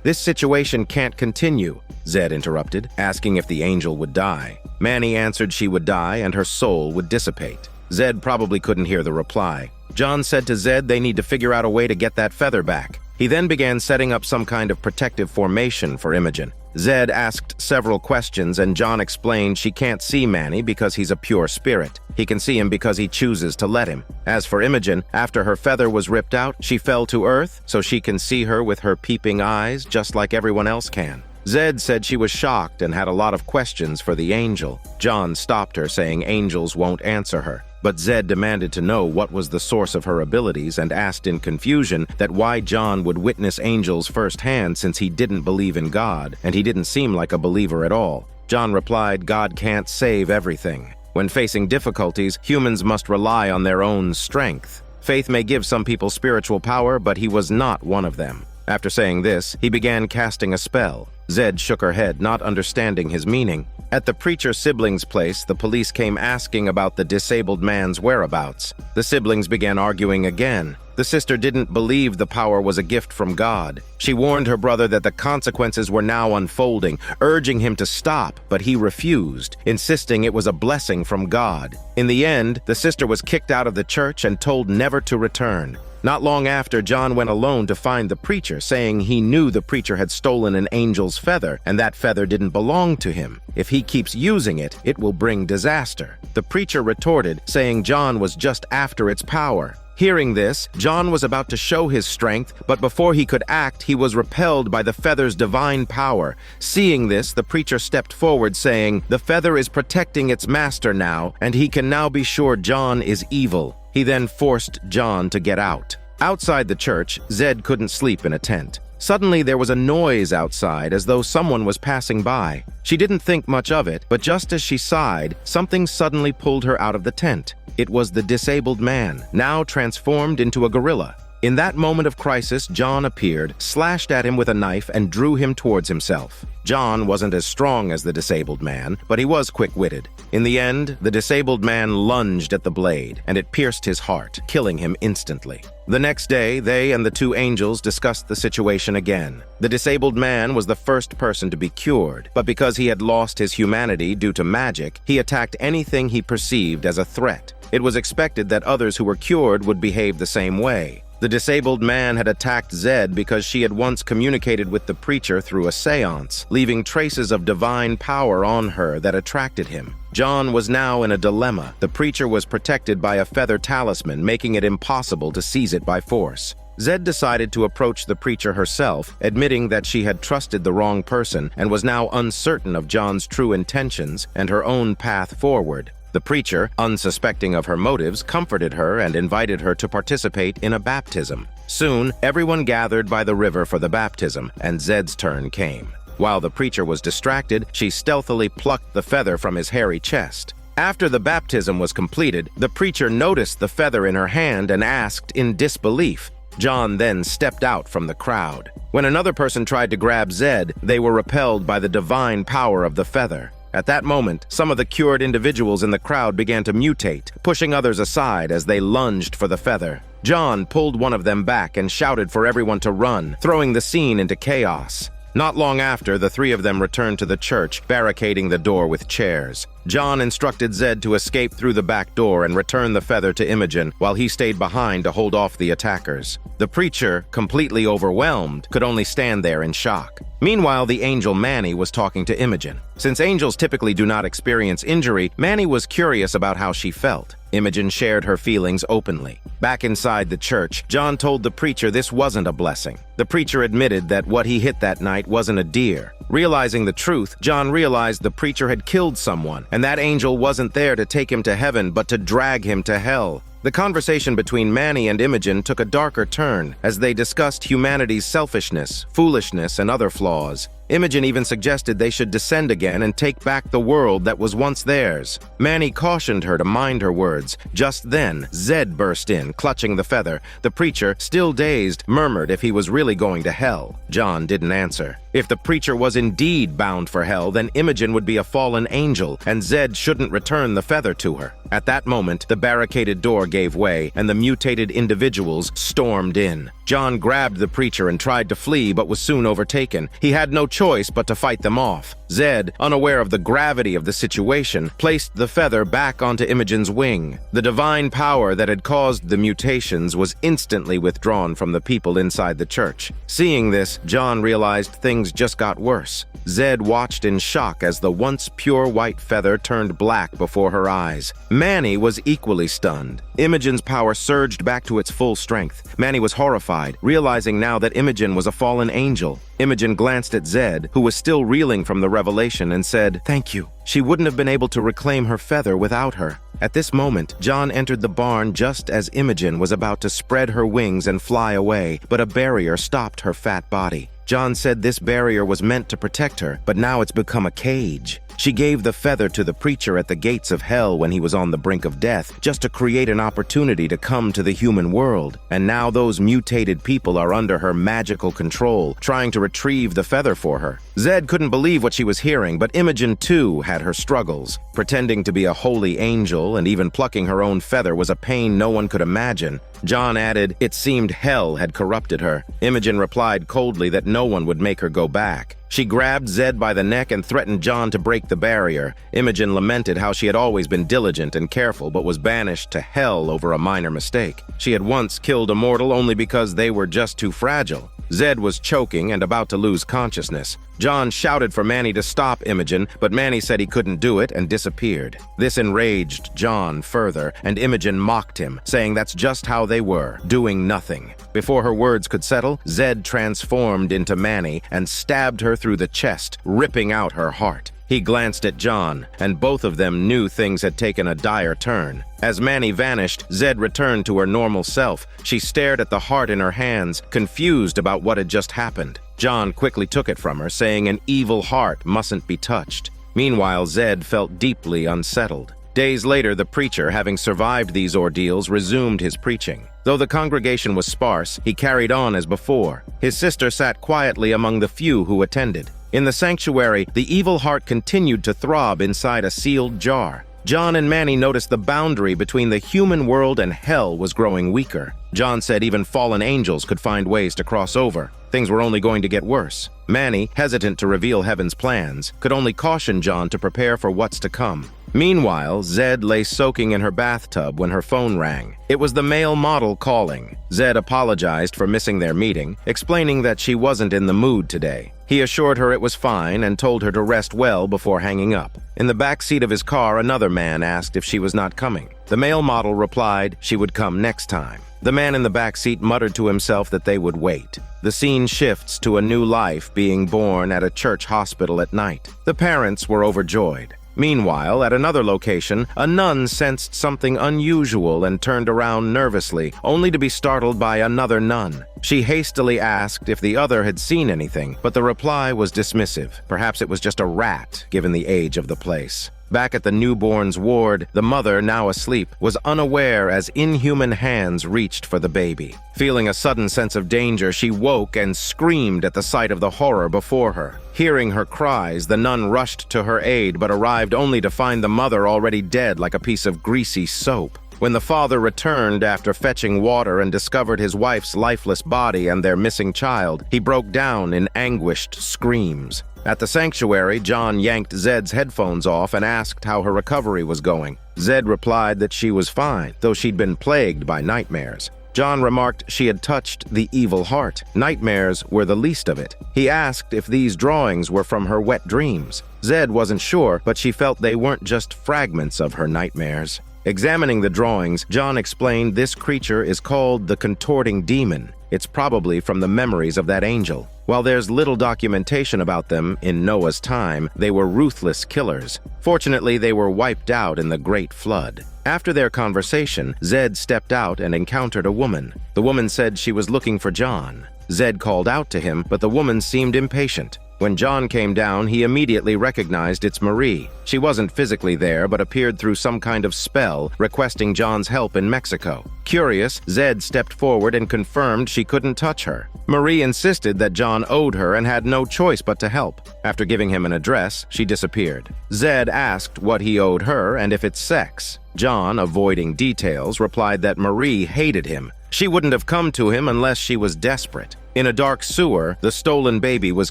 Speaker 1: This situation can't continue." Zed interrupted, asking if the angel would die. Manny answered she would die and her soul would dissipate. Zed probably couldn't hear the reply. John said to Zed they need to figure out a way to get that feather back. He then began setting up some kind of protective formation for Imogen. Zed asked several questions and John explained she can't see Manny because he's a pure spirit. He can see him because he chooses to let him. As for Imogen, after her feather was ripped out, she fell to earth so she can see her with her peeping eyes just like everyone else can. Zed said she was shocked and had a lot of questions for the angel. John stopped her, saying angels won't answer her. But Zed demanded to know what was the source of her abilities and asked in confusion that why John would witness angels firsthand since he didn't believe in God, and he didn't seem like a believer at all. John replied, God can't save everything. When facing difficulties, humans must rely on their own strength. Faith may give some people spiritual power, but he was not one of them. After saying this, he began casting a spell. Zed shook her head, not understanding his meaning. At the preacher siblings' place, the police came asking about the disabled man's whereabouts. The siblings began arguing again. The sister didn't believe the power was a gift from God. She warned her brother that the consequences were now unfolding, urging him to stop, but he refused, insisting it was a blessing from God. In the end, the sister was kicked out of the church and told never to return. Not long after, John went alone to find the preacher, saying he knew the preacher had stolen an angel's feather, and that feather didn't belong to him. If he keeps using it, it will bring disaster. The preacher retorted, saying John was just after its power. Hearing this, John was about to show his strength, but before he could act, he was repelled by the feather's divine power. Seeing this, the preacher stepped forward, saying, "The feather is protecting its master now, and he can now be sure John is evil." He then forced John to get out. Outside the church, Zed couldn't sleep in a tent. Suddenly, there was a noise outside, as though someone was passing by. She didn't think much of it, but just as she sighed, something suddenly pulled her out of the tent. It was the disabled man, now transformed into a gorilla. In that moment of crisis, John appeared, slashed at him with a knife, and drew him towards himself. John wasn't as strong as the disabled man, but he was quick-witted. In the end, the disabled man lunged at the blade, and it pierced his heart, killing him instantly. The next day, they and the two angels discussed the situation again. The disabled man was the first person to be cured, but because he had lost his humanity due to magic, he attacked anything he perceived as a threat. It was expected that others who were cured would behave the same way. The disabled man had attacked Zed because she had once communicated with the preacher through a seance, leaving traces of divine power on her that attracted him. John was now in a dilemma. The preacher was protected by a feather talisman, making it impossible to seize it by force. Zed decided to approach the preacher herself, admitting that she had trusted the wrong person and was now uncertain of John's true intentions and her own path forward. The preacher, unsuspecting of her motives, comforted her and invited her to participate in a baptism. Soon, everyone gathered by the river for the baptism, and Zed's turn came. While the preacher was distracted, she stealthily plucked the feather from his hairy chest. After the baptism was completed, the preacher noticed the feather in her hand and asked in disbelief. John then stepped out from the crowd. When another person tried to grab Zed, they were repelled by the divine power of the feather. At that moment, some of the cured individuals in the crowd began to mutate, pushing others aside as they lunged for the feather. John pulled one of them back and shouted for everyone to run, throwing the scene into chaos. Not long after, the three of them returned to the church, barricading the door with chairs. John instructed Zed to escape through the back door and return the feather to Imogen, while he stayed behind to hold off the attackers. The preacher, completely overwhelmed, could only stand there in shock. Meanwhile, the angel Manny was talking to Imogen. Since angels typically do not experience injury, Manny was curious about how she felt. Imogen shared her feelings openly. Back inside the church, John told the preacher this wasn't a blessing. The preacher admitted that what he hit that night wasn't a deer. Realizing the truth, John realized the preacher had killed someone, and that angel wasn't there to take him to heaven, but to drag him to hell. The conversation between Manny and Imogen took a darker turn as they discussed humanity's selfishness, foolishness, and other flaws. Imogen even suggested they should descend again and take back the world that was once theirs. Manny cautioned her to mind her words. Just then, Zed burst in, clutching the feather. The preacher, still dazed, murmured if he was really going to hell. John didn't answer. If the preacher was indeed bound for hell, then Imogen would be a fallen angel, and Zed shouldn't return the feather to her. At that moment, the barricaded door gave way, and the mutated individuals stormed in. John grabbed the preacher and tried to flee, but was soon overtaken. He had no choice but to fight them off. Zed, unaware of the gravity of the situation, placed the feather back onto Imogen's wing. The divine power that had caused the mutations was instantly withdrawn from the people inside the church. Seeing this, John realized things just got worse. Zed watched in shock as the once pure white feather turned black before her eyes. Manny was equally stunned. Imogen's power surged back to its full strength. Manny was horrified, realizing now that Imogen was a fallen angel. Imogen glanced at Zed, who was still reeling from the revelation, and said, "Thank you." She wouldn't have been able to reclaim her feather without her. At this moment, John entered the barn just as Imogen was about to spread her wings and fly away, but a barrier stopped her fat body. John said this barrier was meant to protect her, but now it's become a cage. She gave the feather to the preacher at the gates of hell when he was on the brink of death, just to create an opportunity to come to the human world. And now those mutated people are under her magical control, trying to retrieve the feather for her. Zed couldn't believe what she was hearing, but Imogen too had her struggles. Pretending to be a holy angel and even plucking her own feather was a pain no one could imagine. John added, it seemed hell had corrupted her. Imogen replied coldly that no one would make her go back. She grabbed Zed by the neck and threatened John to break the barrier. Imogen lamented how she had always been diligent and careful, but was banished to hell over a minor mistake. She had once killed a mortal only because they were just too fragile. Zed was choking and about to lose consciousness. John shouted for Manny to stop Imogen, but Manny said he couldn't do it and disappeared. This enraged John further, and Imogen mocked him, saying that's just how they were, doing nothing. Before her words could settle, Zed transformed into Manny and stabbed her through the chest, ripping out her heart. He glanced at John, and both of them knew things had taken a dire turn. As Manny vanished, Zed returned to her normal self. She stared at the heart in her hands, confused about what had just happened. John quickly took it from her, saying an evil heart mustn't be touched. Meanwhile, Zed felt deeply unsettled. Days later, the preacher, having survived these ordeals, resumed his preaching. Though the congregation was sparse, he carried on as before. His sister sat quietly among the few who attended. In the sanctuary, the evil heart continued to throb inside a sealed jar. John and Manny noticed the boundary between the human world and hell was growing weaker. John said even fallen angels could find ways to cross over. Things were only going to get worse. Manny, hesitant to reveal heaven's plans, could only caution John to prepare for what's to come. Meanwhile, Zed lay soaking in her bathtub when her phone rang. It was the male model calling. Zed apologized for missing their meeting, explaining that she wasn't in the mood today. He assured her it was fine and told her to rest well before hanging up. In the back seat of his car, another man asked if she was not coming. The male model replied she would come next time. The man in the back seat muttered to himself that they would wait. The scene shifts to a new life being born at a church hospital at night. The parents were overjoyed. Meanwhile, at another location, a nun sensed something unusual and turned around nervously, only to be startled by another nun. She hastily asked if the other had seen anything, but the reply was dismissive. Perhaps it was just a rat, given the age of the place. Back at the newborn's ward, the mother, now asleep, was unaware as inhuman hands reached for the baby. Feeling a sudden sense of danger, she woke and screamed at the sight of the horror before her. Hearing her cries, the nun rushed to her aid but arrived only to find the mother already dead like a piece of greasy soap. When the father returned after fetching water and discovered his wife's lifeless body and their missing child, he broke down in anguished screams. At the sanctuary, John yanked Zed's headphones off and asked how her recovery was going. Zed replied that she was fine, though she'd been plagued by nightmares. John remarked she had touched the evil heart. Nightmares were the least of it. He asked if these drawings were from her wet dreams. Zed wasn't sure, but she felt they weren't just fragments of her nightmares. Examining the drawings, John explained this creature is called the contorting demon. It's probably from the memories of that angel. While there's little documentation about them in Noah's time, they were ruthless killers. Fortunately, they were wiped out in the Great Flood. After their conversation, Zed stepped out and encountered a woman. The woman said she was looking for John. Zed called out to him, but the woman seemed impatient. When John came down, he immediately recognized it's Marie. She wasn't physically there, but appeared through some kind of spell, requesting John's help in Mexico. Curious, Zed stepped forward and confirmed she couldn't touch her. Marie insisted that John owed her and had no choice but to help. After giving him an address, she disappeared. Zed asked what he owed her and if it's sex. John, avoiding details, replied that Marie hated him. She wouldn't have come to him unless she was desperate. In a dark sewer, the stolen baby was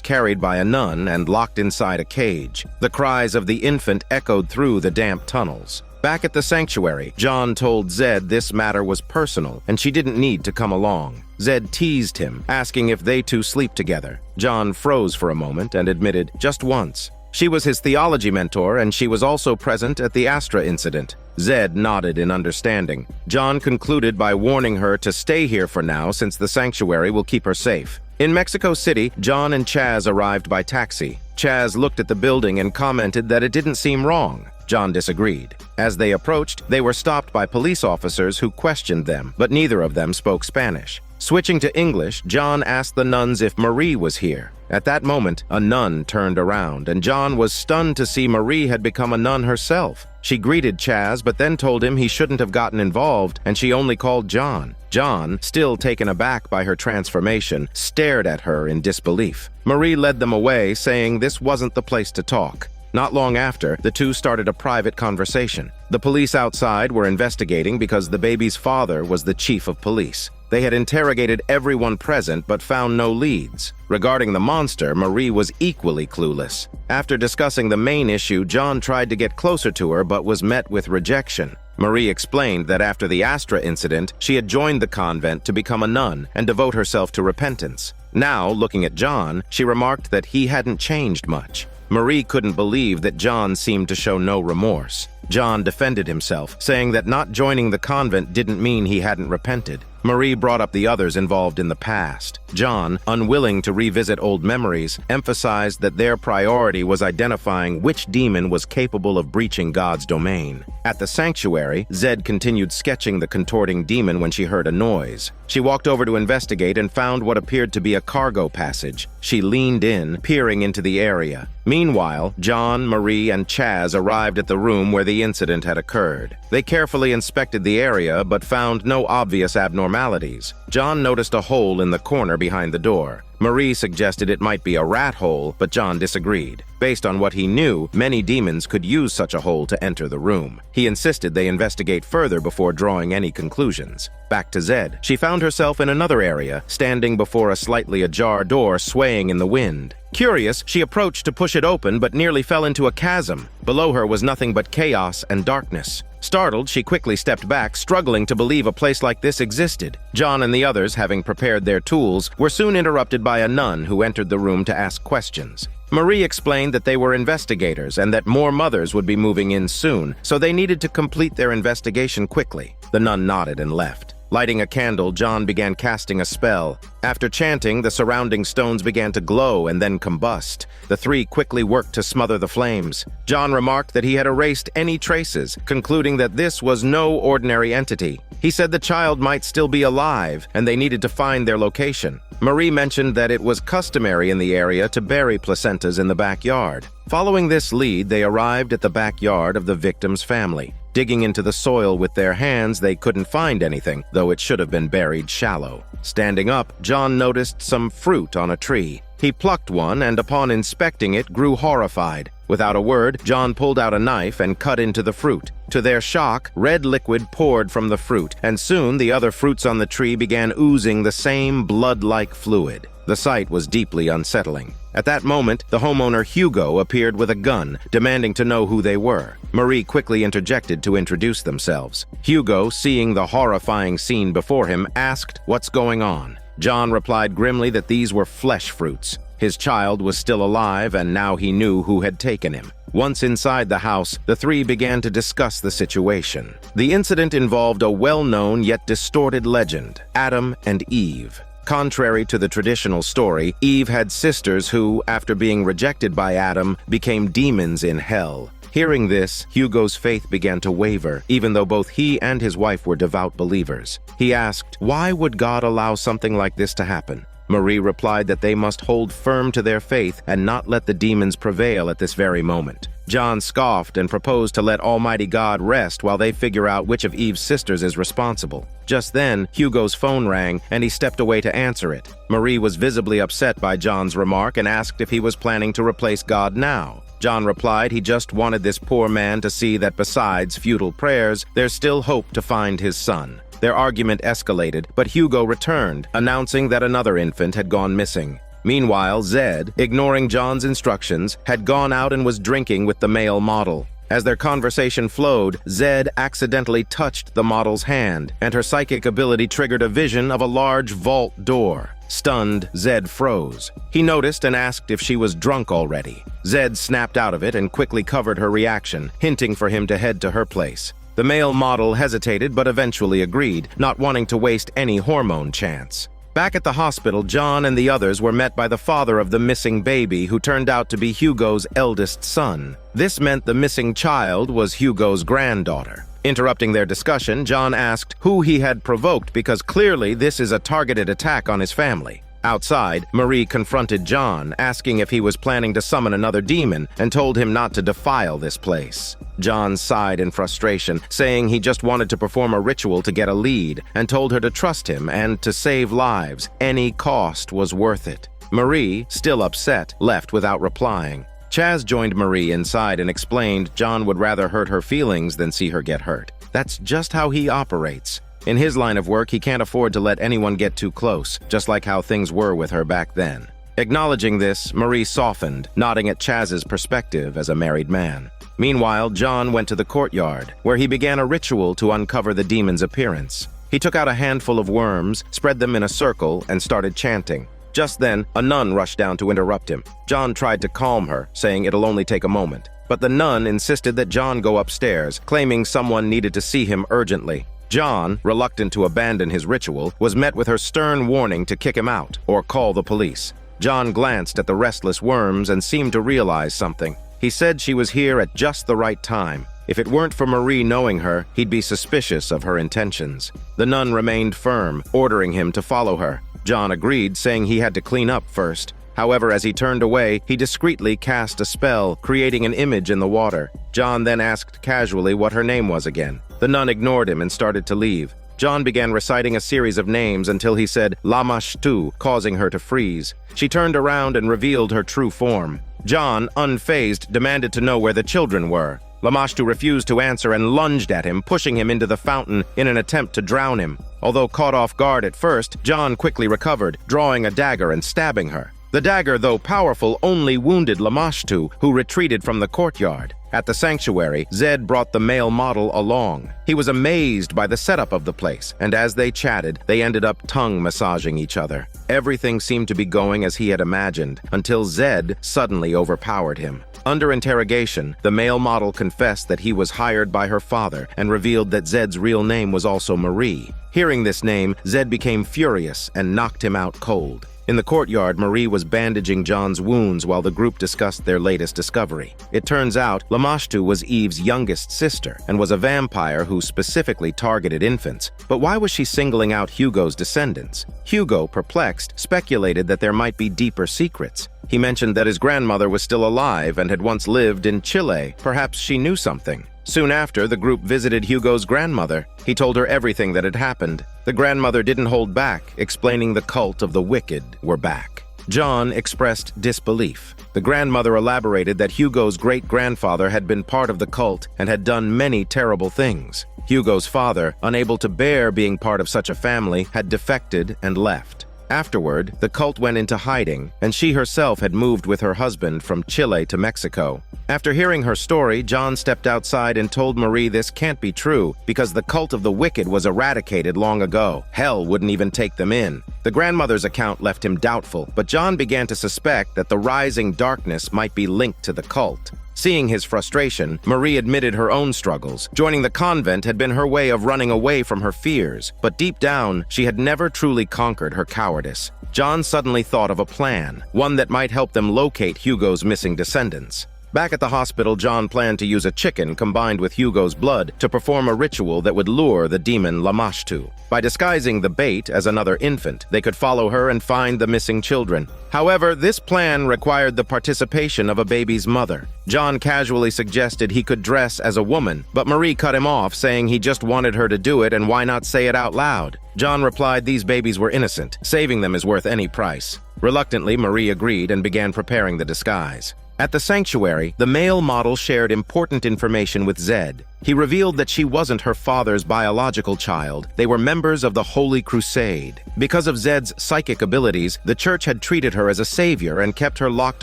Speaker 1: carried by a nun and locked inside a cage. The cries of the infant echoed through the damp tunnels. Back at the sanctuary, John told Zed this matter was personal and she didn't need to come along. Zed teased him, asking if they two sleep together. John froze for a moment and admitted just once. She was his theology mentor, and she was also present at the Astra incident. Zed nodded in understanding. John concluded by warning her to stay here for now since the sanctuary will keep her safe. In Mexico City, John and Chaz arrived by taxi. Chaz looked at the building and commented that it didn't seem wrong. John disagreed. As they approached, they were stopped by police officers who questioned them, but neither of them spoke Spanish. Switching to English, John asked the nuns if Marie was here. At that moment, a nun turned around, and John was stunned to see Marie had become a nun herself. She greeted Chaz, but then told him he shouldn't have gotten involved, and she only called John. John, still taken aback by her transformation, stared at her in disbelief. Marie led them away, saying this wasn't the place to talk. Not long after, the two started a private conversation. The police outside were investigating because the baby's father was the chief of police. They had interrogated everyone present but found no leads. Regarding the monster, Marie was equally clueless. After discussing the main issue, John tried to get closer to her but was met with rejection. Marie explained that after the Astra incident, she had joined the convent to become a nun and devote herself to repentance. Now, looking at John, she remarked that he hadn't changed much. Marie couldn't believe that John seemed to show no remorse. John defended himself, saying that not joining the convent didn't mean he hadn't repented. Marie brought up the others involved in the past. John, unwilling to revisit old memories, emphasized that their priority was identifying which demon was capable of breaching God's domain. At the sanctuary, Zed continued sketching the contorting demon when she heard a noise. She walked over to investigate and found what appeared to be a cargo passage. She leaned in, peering into the area. Meanwhile, John, Marie, and Chaz arrived at the room where the incident had occurred. They carefully inspected the area but found no obvious abnormalities. John noticed a hole in the corner behind the door. Marie suggested it might be a rat hole, but John disagreed. Based on what he knew, many demons could use such a hole to enter the room. He insisted they investigate further before drawing any conclusions. Back to Zed. She found herself in another area, standing before a slightly ajar door swaying in the wind. Curious, she approached to push it open but nearly fell into a chasm. Below her was nothing but chaos and darkness. Startled, she quickly stepped back, struggling to believe a place like this existed. John and the others, having prepared their tools, were soon interrupted by a nun who entered the room to ask questions. Marie explained that they were investigators and that more mothers would be moving in soon, so they needed to complete their investigation quickly. The nun nodded and left. Lighting a candle, John began casting a spell. After chanting, the surrounding stones began to glow and then combust. The three quickly worked to smother the flames. John remarked that he had erased any traces, concluding that this was no ordinary entity. He said the child might still be alive, and they needed to find their location. Marie mentioned that it was customary in the area to bury placentas in the backyard. Following this lead, they arrived at the backyard of the victim's family. Digging into the soil with their hands, they couldn't find anything, though it should have been buried shallow. Standing up, John noticed some fruit on a tree. He plucked one and upon inspecting it grew horrified. Without a word, John pulled out a knife and cut into the fruit. To their shock, red liquid poured from the fruit, and soon the other fruits on the tree began oozing the same blood-like fluid. The sight was deeply unsettling. At that moment, the homeowner Hugo appeared with a gun, demanding to know who they were. Marie quickly interjected to introduce themselves. Hugo, seeing the horrifying scene before him, asked what's going on. John replied grimly that these were flesh fruits. His child was still alive, and now he knew who had taken him. Once inside the house, the three began to discuss the situation. The incident involved a well-known yet distorted legend, Adam and Eve. Contrary to the traditional story, Eve had sisters who, after being rejected by Adam, became demons in hell. Hearing this, Hugo's faith began to waver, even though both he and his wife were devout believers. He asked, why would God allow something like this to happen? Marie replied that they must hold firm to their faith and not let the demons prevail at this very moment. John scoffed and proposed to let Almighty God rest while they figure out which of Eve's sisters is responsible. Just then, Hugo's phone rang and he stepped away to answer it. Marie was visibly upset by John's remark and asked if he was planning to replace God now. John replied he just wanted this poor man to see that besides futile prayers, there's still hope to find his son. Their argument escalated, but Hugo returned, announcing that another infant had gone missing. Meanwhile, Zed, ignoring John's instructions, had gone out and was drinking with the male model. As their conversation flowed, Zed accidentally touched the model's hand, and her psychic ability triggered a vision of a large vault door. Stunned, Zed froze. He noticed and asked if she was drunk already. Zed snapped out of it and quickly covered her reaction, hinting for him to head to her place. The male model hesitated but eventually agreed, not wanting to waste any hormone chance. Back at the hospital, John and the others were met by the father of the missing baby, who turned out to be Hugo's eldest son. This meant the missing child was Hugo's granddaughter. Interrupting their discussion, John asked who he had provoked because clearly this is a targeted attack on his family. Outside, Marie confronted John, asking if he was planning to summon another demon, and told him not to defile this place. John sighed in frustration, saying he just wanted to perform a ritual to get a lead, and told her to trust him and to save lives. Any cost was worth it. Marie, still upset, left without replying. Chaz joined Marie inside and explained John would rather hurt her feelings than see her get hurt. That's just how he operates. In his line of work, he can't afford to let anyone get too close, just like how things were with her back then. Acknowledging this, Marie softened, nodding at Chaz's perspective as a married man. Meanwhile, John went to the courtyard, where he began a ritual to uncover the demon's appearance. He took out a handful of worms, spread them in a circle, and started chanting. Just then, a nun rushed down to interrupt him. John tried to calm her, saying it'll only take a moment. But the nun insisted that John go upstairs, claiming someone needed to see him urgently. John, reluctant to abandon his ritual, was met with her stern warning to kick him out or call the police. John glanced at the restless worms and seemed to realize something. He said she was here at just the right time. If it weren't for Marie knowing her, he'd be suspicious of her intentions. The nun remained firm, ordering him to follow her. John agreed, saying he had to clean up first. However, as he turned away, he discreetly cast a spell, creating an image in the water. John then asked casually what her name was again. The nun ignored him and started to leave. John began reciting a series of names until he said Lamashtu, causing her to freeze. She turned around and revealed her true form. John, unfazed, demanded to know where the children were. Lamashtu refused to answer and lunged at him, pushing him into the fountain in an attempt to drown him. Although caught off guard at first, John quickly recovered, drawing a dagger and stabbing her. The dagger, though powerful, only wounded Lamashtu, who retreated from the courtyard. At the sanctuary, Zed brought the male model along. He was amazed by the setup of the place, and as they chatted, they ended up tongue-massaging each other. Everything seemed to be going as he had imagined, until Zed suddenly overpowered him. Under interrogation, the male model confessed that he was hired by her father and revealed that Zed's real name was also Marie. Hearing this name, Zed became furious and knocked him out cold. In the courtyard, Marie was bandaging John's wounds while the group discussed their latest discovery. It turns out Lamashtu was Eve's youngest sister and was a vampire who specifically targeted infants. But why was she singling out Hugo's descendants? Hugo, perplexed, speculated that there might be deeper secrets. He mentioned that his grandmother was still alive and had once lived in Chile. Perhaps she knew something. Soon after, the group visited Hugo's grandmother. He told her everything that had happened. The grandmother didn't hold back, explaining the cult of the wicked were back. John expressed disbelief. The grandmother elaborated that Hugo's great-grandfather had been part of the cult and had done many terrible things. Hugo's father, unable to bear being part of such a family, had defected and left. Afterward, the cult went into hiding, and she herself had moved with her husband from Chile to Mexico. After hearing her story, John stepped outside and told Marie this can't be true because the cult of the wicked was eradicated long ago. Hell wouldn't even take them in. The grandmother's account left him doubtful, but John began to suspect that the rising darkness might be linked to the cult. Seeing his frustration, Marie admitted her own struggles. Joining the convent had been her way of running away from her fears, but deep down, she had never truly conquered her cowardice. John suddenly thought of a plan, one that might help them locate Hugo's missing descendants. Back at the hospital, John planned to use a chicken combined with Hugo's blood to perform a ritual that would lure the demon Lamashtu. By disguising the bait as another infant, they could follow her and find the missing children. However, this plan required the participation of a baby's mother. John casually suggested he could dress as a woman, but Marie cut him off, saying he just wanted her to do it and why not say it out loud. John replied these babies were innocent. Saving them is worth any price. Reluctantly, Marie agreed and began preparing the disguise. At the sanctuary, the male model shared important information with Zed. He revealed that she wasn't her father's biological child. They were members of the Holy Crusade. Because of Zed's psychic abilities, the church had treated her as a savior and kept her locked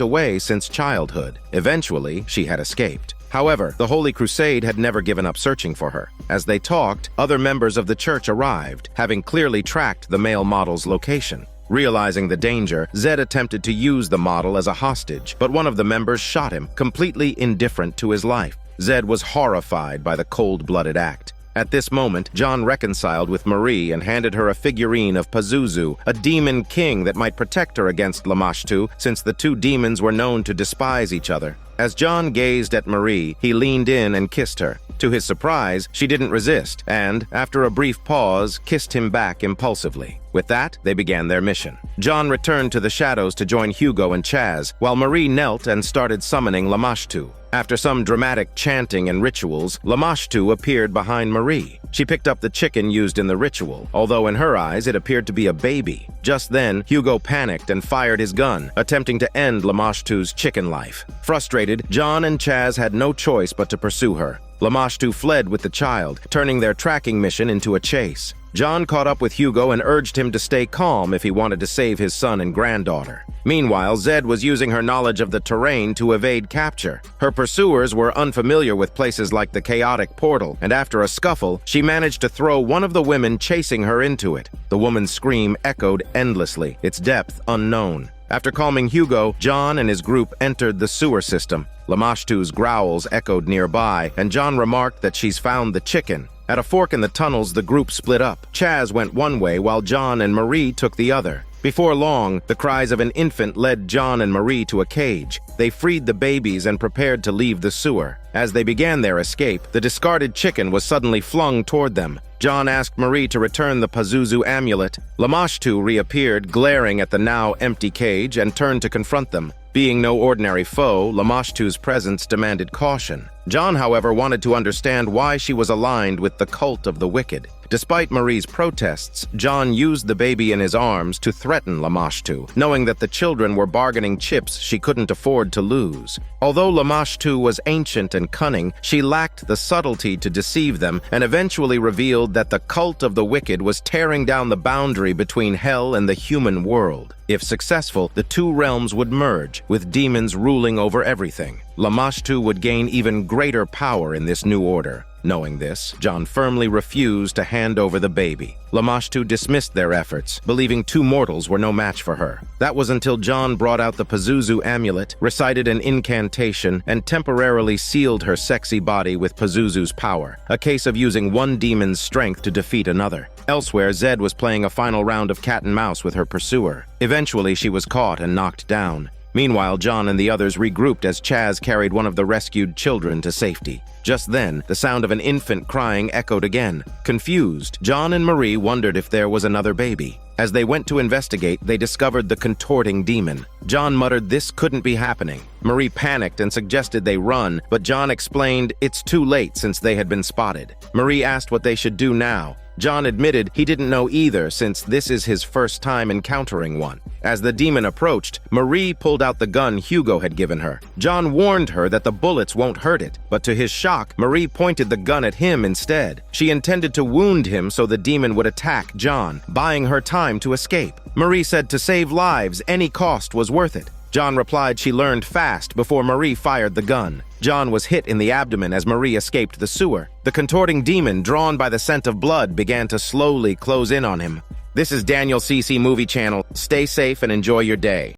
Speaker 1: away since childhood. Eventually, she had escaped. However, the Holy Crusade had never given up searching for her. As they talked, other members of the church arrived, having clearly tracked the male model's location. Realizing the danger, Zed attempted to use the model as a hostage, but one of the members shot him, completely indifferent to his life. Zed was horrified by the cold-blooded act. At this moment, John reconciled with Marie and handed her a figurine of Pazuzu, a demon king that might protect her against Lamashtu, since the two demons were known to despise each other. As John gazed at Marie, he leaned in and kissed her. To his surprise, she didn't resist, and, after a brief pause, kissed him back impulsively. With that, they began their mission. John returned to the shadows to join Hugo and Chaz, while Marie knelt and started summoning Lamashtu. After some dramatic chanting and rituals, Lamashtu appeared behind Marie. She picked up the chicken used in the ritual, although in her eyes it appeared to be a baby. Just then, Hugo panicked and fired his gun, attempting to end Lamashtu's chicken life. Frustrated, John and Chaz had no choice but to pursue her. Lamashtu fled with the child, turning their tracking mission into a chase. John caught up with Hugo and urged him to stay calm if he wanted to save his son and granddaughter. Meanwhile, Zed was using her knowledge of the terrain to evade capture. Her pursuers were unfamiliar with places like the chaotic portal, and after a scuffle, she managed to throw one of the women chasing her into it. The woman's scream echoed endlessly, its depth unknown. After calming Hugo, John and his group entered the sewer system. Lamashtu's growls echoed nearby, and John remarked that she's found the chicken. At a fork in the tunnels, the group split up. Chaz went one way while John and Marie took the other. Before long, the cries of an infant led John and Marie to a cage. They freed the babies and prepared to leave the sewer. As they began their escape, the discarded chicken was suddenly flung toward them. John asked Marie to return the Pazuzu amulet. Lamashtu reappeared, glaring at the now empty cage, and turned to confront them. Being no ordinary foe, Lamashtu's presence demanded caution. John, however, wanted to understand why she was aligned with the cult of the wicked. Despite Marie's protests, John used the baby in his arms to threaten Lamashtu, knowing that the children were bargaining chips she couldn't afford to lose. Although Lamashtu was ancient and cunning, she lacked the subtlety to deceive them and eventually revealed that the cult of the wicked was tearing down the boundary between hell and the human world. If successful, the two realms would merge, with demons ruling over everything. Lamashtu would gain even greater power in this new order. Knowing this, John firmly refused to hand over the baby. Lamashtu dismissed their efforts, believing two mortals were no match for her. That was until John brought out the Pazuzu amulet, recited an incantation, and temporarily sealed her sexy body with Pazuzu's power, a case of using one demon's strength to defeat another. Elsewhere, Zed was playing a final round of cat and mouse with her pursuer. Eventually, she was caught and knocked down. Meanwhile, John and the others regrouped as Chaz carried one of the rescued children to safety. Just then, the sound of an infant crying echoed again. Confused, John and Marie wondered if there was another baby. As they went to investigate, they discovered the contorting demon. John muttered this couldn't be happening. Marie panicked and suggested they run, but John explained it's too late since they had been spotted. Marie asked what they should do now. John admitted he didn't know either since this is his first time encountering one. As the demon approached, Marie pulled out the gun Hugo had given her. John warned her that the bullets won't hurt it, but to his shock, Marie pointed the gun at him instead. She intended to wound him so the demon would attack John, buying her time to escape. Marie said to save lives, any cost was worth it. John replied she learned fast before Marie fired the gun. John was hit in the abdomen as Marie escaped the sewer. The contorting demon, drawn by the scent of blood, began to slowly close in on him. This is Daniel CC Movie Channel. Stay safe and enjoy your day.